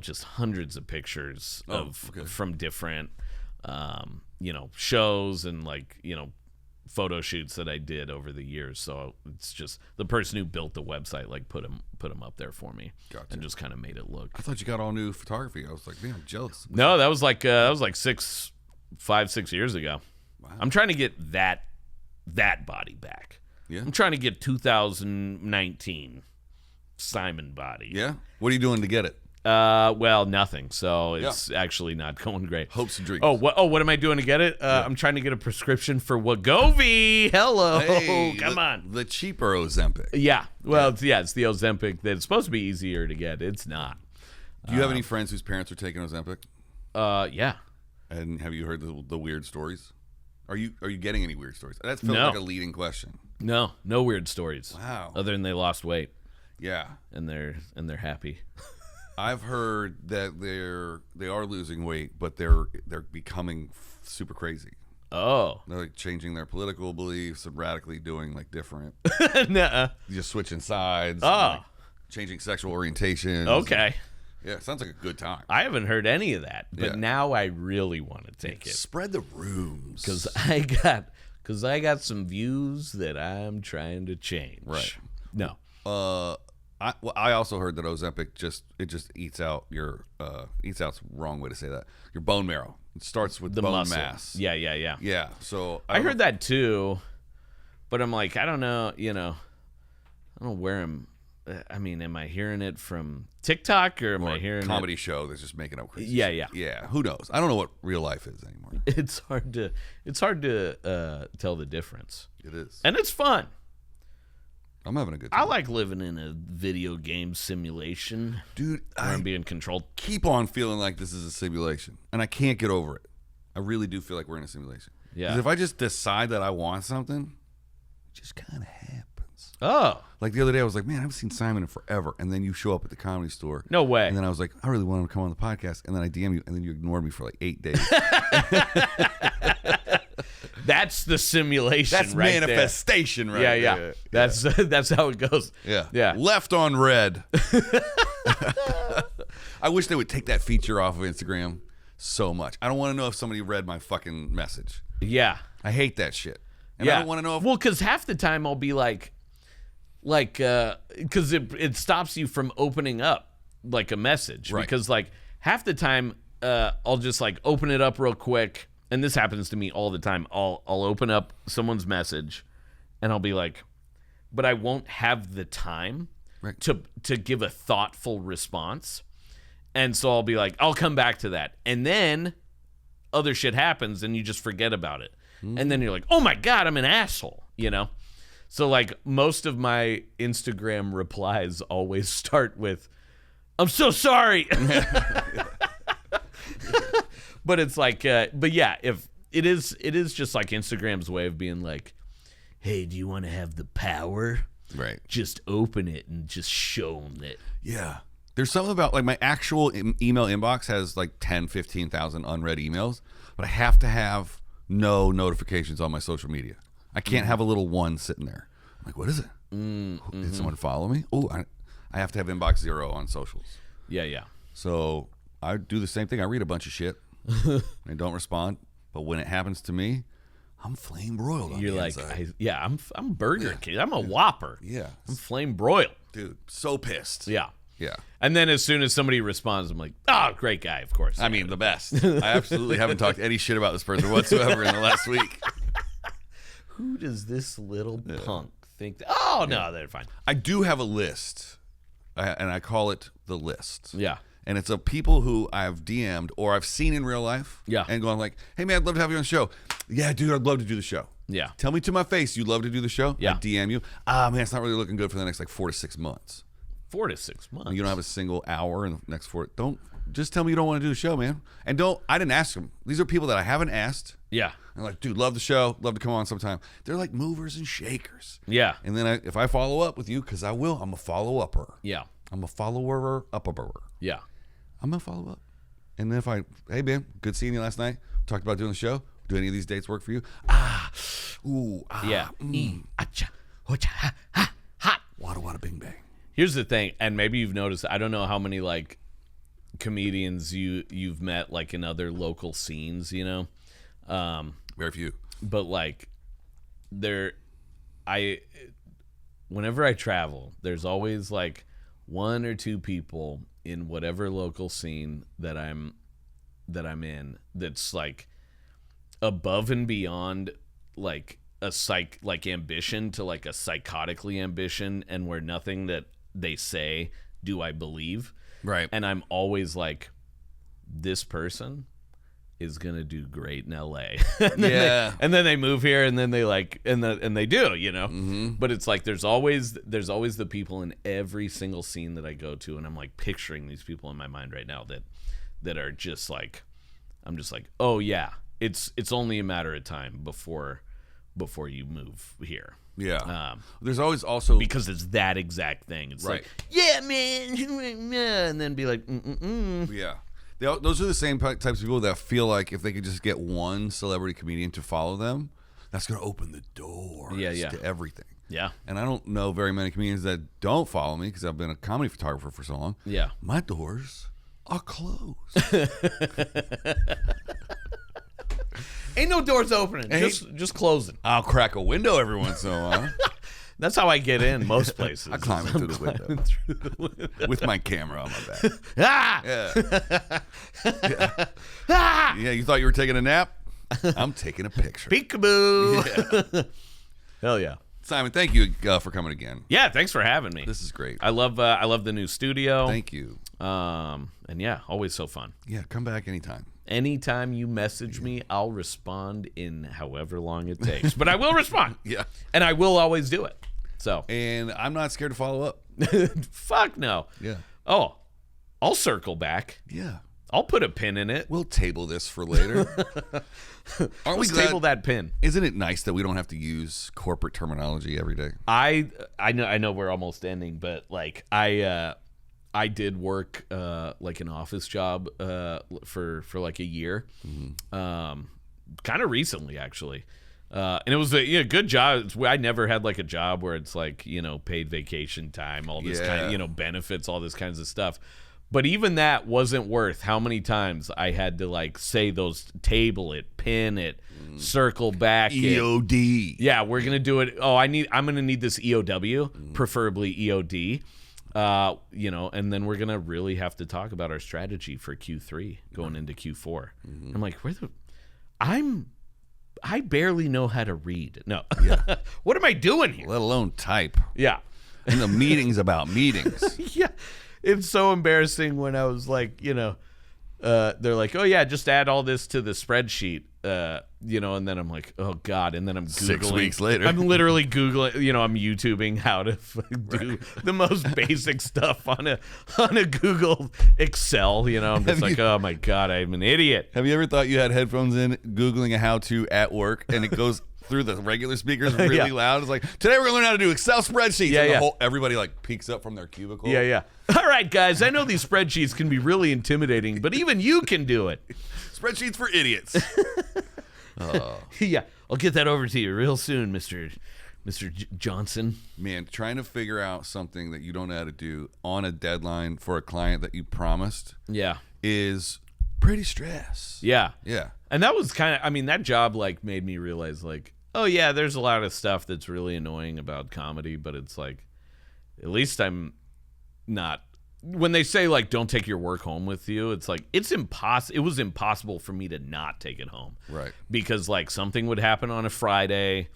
just hundreds of pictures from different, shows and like, photo shoots that I did over the years. So it's just the person who built the website like put them up there for me. Gotcha. And just kind of made it look. I thought you got all new photography. I was like, man, I'm jealous. No, that was like 5-6 years ago. Wow. I'm trying to get that body back. Yeah. I'm trying to get 2019 Simon body. Yeah. What are you doing to get it? Well, nothing. So it's actually not going great. Hopes and dreams. What am I doing to get it? I'm trying to get a prescription for Wegovy. Hello. Hey, Come on. The cheaper Ozempic. Yeah. Well, it's the Ozempic that's supposed to be easier to get. It's not. Do you have any friends whose parents are taking Ozempic? Yeah. And have you heard the weird stories? Are you getting any weird stories? That feels like a leading question. No weird stories. Wow. Other than they lost weight. Yeah. And they're happy. I've heard that they are losing weight, but they're becoming super crazy. Oh. They're like changing their political beliefs and radically doing like different. Nuh-uh. Just switching sides. Oh. Like changing sexual orientation. Okay. Yeah, sounds like a good time. I haven't heard any of that, but now I really want to take it. Spread the rooms. Because I got some views that I'm trying to change. Right. No. I also heard that Ozempic just eats out your out's the wrong way to say that. Your bone marrow. It starts with the bone muscle. mass. Yeah. Yeah. So I heard that too, but I'm like, I don't know. I don't know where am I hearing it from TikTok or am I hearing comedy show that's just making up crazy? Yeah. Who knows? I don't know what real life is anymore. It's hard to tell the difference. It is, and it's fun. I'm having a good time. I like living in a video game simulation, dude. I'm being controlled. Keep on feeling like this is a simulation, and I can't get over it. I really do feel like we're in a simulation. Yeah. 'Cause if I just decide that I want something, it just kind of happens. Oh. Like the other day, I was like, man, I haven't seen Simon in forever. And then you show up at the Comedy Store. No way. And then I was like, I really want him to come on the podcast. And then I DM you, and then you ignored me for like 8 days. That's the simulation. That's right manifestation, there. right? Yeah. That's how it goes. Yeah. Left on red. I wish they would take that feature off of Instagram so much. I don't want to know if somebody read my fucking message. Yeah. I hate that shit. And I don't want to know if... Well, because half the time I'll be like, because it stops you from opening up like a message. Right. Because like half the time I'll just like open it up real quick. And this happens to me all the time. I'll open up someone's message and I'll be like, but I won't have the time to give a thoughtful response. And so I'll be like, I'll come back to that. And then other shit happens and you just forget about it. And then you're like, oh my God, I'm an asshole, So like most of my Instagram replies always start with, I'm so sorry. But it's like, but yeah, if it is just like Instagram's way of being like, hey, do you want to have the power? Right. Just open it and just show them that. Yeah. There's something about like my actual email inbox has like 10, 15,000 unread emails, but I have to have no notifications on my social media. I can't have a little one sitting there. I'm like, what is it? Did someone follow me? Oh, I have to have inbox 0 on socials. Yeah. So I do the same thing. I read a bunch of shit and don't respond. But when it happens to me, I'm flame broiled. You're like, I'm Burger King. I'm a Whopper. Yeah. I'm flame broiled. Dude, so pissed. Yeah. Yeah. And then as soon as somebody responds, I'm like, oh, great guy, of course. I mean, the best. I absolutely haven't talked any shit about this person whatsoever in the last week. Who does this little punk think? Oh, no, they're fine. I do have a list, and I call it the list. Yeah. And it's of people who I've DM'd or I've seen in real life. Yeah. And going like, hey, man, I'd love to have you on the show. Yeah, dude, I'd love to do the show. Yeah. Tell me to my face you'd love to do the show. Yeah. I DM you. Man, it's not really looking good for the next like 4 to 6 months. 4 to 6 months. You don't have a single hour in the next 4. Don't just tell me you don't want to do the show, man. And I didn't ask them. These are people that I haven't asked. Yeah. I'm like, dude, love the show. Love to come on sometime. They're like movers and shakers. Yeah. And then if I follow up with you, because I will, I'm a follow-upper. Yeah. I'm a follower-upper. Yeah. I'm going to follow up. And then hey, man, good seeing you last night. Talked about doing the show. Do any of these dates work for you? Yeah. Hot. Wada bing bang. Here's the thing, and maybe you've noticed, I don't know how many like comedians you've met like in other local scenes, Very few. But like whenever I travel, there's always like 1 or 2 people in whatever local scene that I'm in that's like above and beyond like a ambition to like a psychotically ambition, and where nothing that they say do I believe. Right. And I'm always like, this person is gonna do great in LA. and then they move here, and then they like, and they do, you know. But it's like there's always the people in every single scene that I go to, and I'm like picturing these people in my mind right now that are just like, I'm just like, oh yeah, it's only a matter of time before you move here. Yeah. There's always also, because it's that exact thing. It's like, yeah, man, and then be like, yeah. Those are the same types of people that feel like if they could just get one celebrity comedian to follow them, that's going to open the doors to everything. Yeah. And I don't know very many comedians that don't follow me because I've been a comedy photographer for so long. Yeah. My doors are closed. Ain't no doors opening, just closing. I'll crack a window every once in a while. That's how I get in most places. I climb into the window with my camera on my back. Yeah, you thought you were taking a nap? I'm taking a picture. Peekaboo. Yeah. Hell yeah. Simon, thank you for coming again. Yeah, thanks for having me. This is great. I love the new studio. Thank you. And yeah, always so fun. Yeah, come back anytime. Anytime you message me, I'll respond in however long it takes. But I will respond. Yeah. And I will always do it. So. And I'm not scared to follow up. Fuck no. Yeah. Oh, I'll circle back. Yeah. I'll put a pin in it. We'll table this for later. Aren't we glad? Table that pin. Isn't it nice that we don't have to use corporate terminology every day? I know we're almost ending, but like I did work like an office job for like a year, kind of recently actually, and it was a good job. I never had like a job where it's like paid vacation time, all this kind of benefits, all this kinds of stuff. But even that wasn't worth how many times I had to like say those, table it, pin it, circle back. EOD. Yeah, we're gonna do it. Oh, I'm gonna need this EOW, preferably EOD. And then we're gonna really have to talk about our strategy for Q3 going into Q4. I'm like, I barely know how to read. No, what am I doing here? Let alone type. Yeah, and the meetings about meetings. Yeah, it's so embarrassing when I was like, they're like, oh yeah, just add all this to the spreadsheet. And then I'm like, oh God. And then I'm Googling. 6 weeks later. I'm literally Googling, I'm YouTubing how to do the most basic stuff on a Google Excel, I'm just like, oh my God, I'm an idiot. Have you ever thought you had headphones in, Googling a how-to at work, and it goes through the regular speakers really loud? It's like, today we're going to learn how to do Excel spreadsheets. Yeah, everybody like peeks up from their cubicle. Yeah. All right, guys, I know these spreadsheets can be really intimidating, but even you can do it. Spreadsheets for idiots. Yeah, I'll get that over to you real soon, Mr. Johnson. Man, trying to figure out something that you don't know how to do on a deadline for a client that you promised is pretty stress. Yeah. Yeah. And that was kind of, that job like made me realize like, oh yeah, there's a lot of stuff that's really annoying about comedy, but it's like, at least I'm not, when they say like don't take your work home with you, it's like it was impossible for me to not take it home. Right. Because like something would happen on a Friday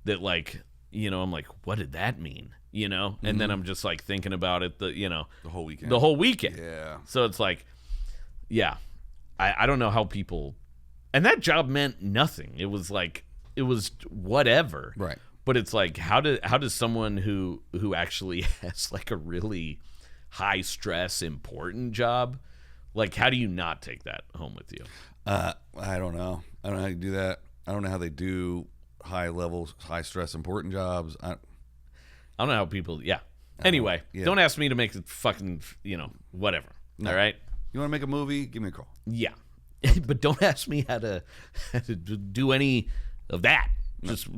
that like, I'm like, what did that mean? And then I'm just like thinking about it the whole weekend. Yeah. So it's like, yeah, I don't know how people, and that job meant nothing. It was like, it was whatever. Right. But it's like, how does someone who actually has like a really high stress important job, like how do you not take that home with you? I don't know. I don't know how you do that. I don't know how they do high levels, high stress important jobs. I don't know how people. Anyway, don't ask me to make it fucking whatever. No. All right. You want to make a movie? Give me a call. Yeah. But don't ask me how to do any of that. Just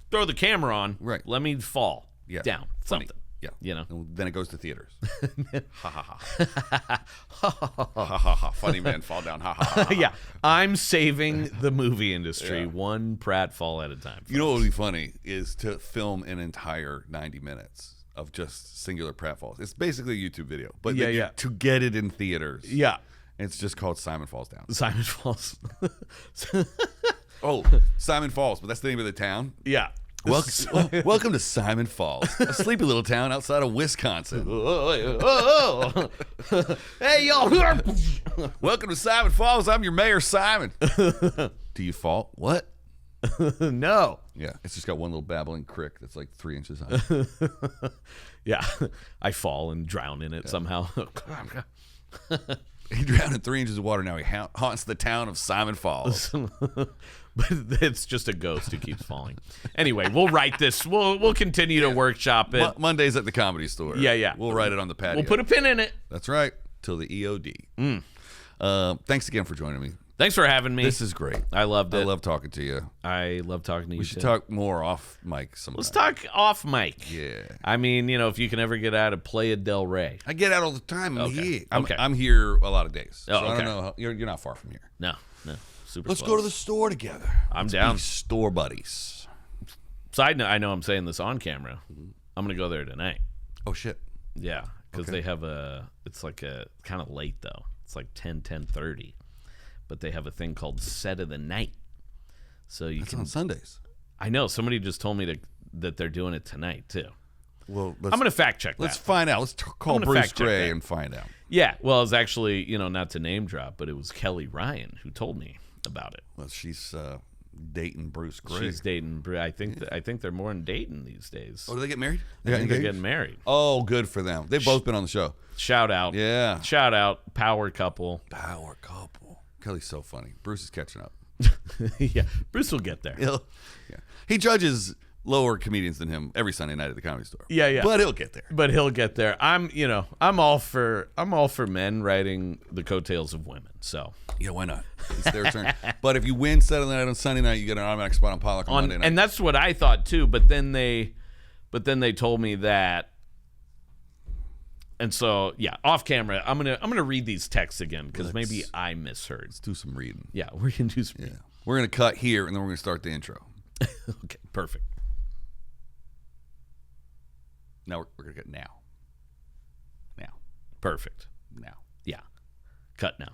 throw the camera on. Right. Let me fall down. Funny. Something. Yeah. And then it goes to theaters. Ha ha ha. Ha ha ha. Funny man fall down. Ha ha ha. Yeah. I'm saving the movie industry one pratfall at a time. You know what would be funny is to film an entire 90 minutes of just singular pratfalls. It's basically a YouTube video. But to get it in theaters. Yeah. It's just called Simon Falls Down. Simon Falls. Oh, Simon Falls, but that's the name of the town? Yeah. Welcome to Simon Falls, a sleepy little town outside of Wisconsin. Hey, y'all. Welcome to Simon Falls. I'm your mayor, Simon. Do you fall? What? No. Yeah, it's just got one little babbling creek that's like 3 inches high. Yeah, I fall and drown in it somehow. He drowned in 3 inches of water. Now he haunts the town of Simon Falls. But it's just a ghost who keeps falling. Anyway, we'll write this. We'll continue to workshop it. Mondays at the Comedy Store. Yeah. We'll write it on the patio. We'll put a pin in it. That's right. Till the EOD. Thanks again for joining me. Thanks for having me. This is great. I loved it. I love talking to you. I love talking to you. We should talk more off mic sometime. Let's talk off mic. Yeah. I mean, if you can ever get out of Playa del Rey. I get out all the time. Okay. I'm here a lot of days. So okay. I don't know. You're not far from here. No. Super Let's close. go to the store together. Let's down. Be store buddies. Side note, I know I'm saying this on camera. I'm going to go there tonight. Oh, shit. Yeah, because they have it's like a kind of late, though. It's like 10:30. But they have a thing called Set of the Night. So That's on Sundays. I know. Somebody just told me that they're doing it tonight, too. Well, I'm going to fact check that. Let's find out. Let's call Bruce Gray and find out. Yeah, well, it was actually, not to name drop, but it was Kelly Ryan who told me about it. Well, she's dating Bruce Gray. She's dating. I think they're more in dating these days. Oh, do they get married? I think they're getting married. Oh, good for them. They've both been on the show. Shout out. Yeah. Shout out. Power couple. Power couple. Kelly's so funny. Bruce is catching up. Yeah, Bruce will get there. Yeah. He judges lower comedians than him every Sunday night at the Comedy Store. Yeah. But he'll get there. I'm all for men riding the coattails of women. So yeah, why not? It's their turn. But if you win Saturday night on Sunday night, you get an automatic spot on Pollock on Monday night. And that's what I thought too. But then they told me that. And so yeah, off camera, I'm gonna read these texts again because maybe I misheard. Let's do some reading. Yeah, we're gonna do some. Yeah, we're gonna cut here and then we're gonna start the intro. Okay, perfect. Now we're gonna get now. Perfect. Now. Yeah. Cut now.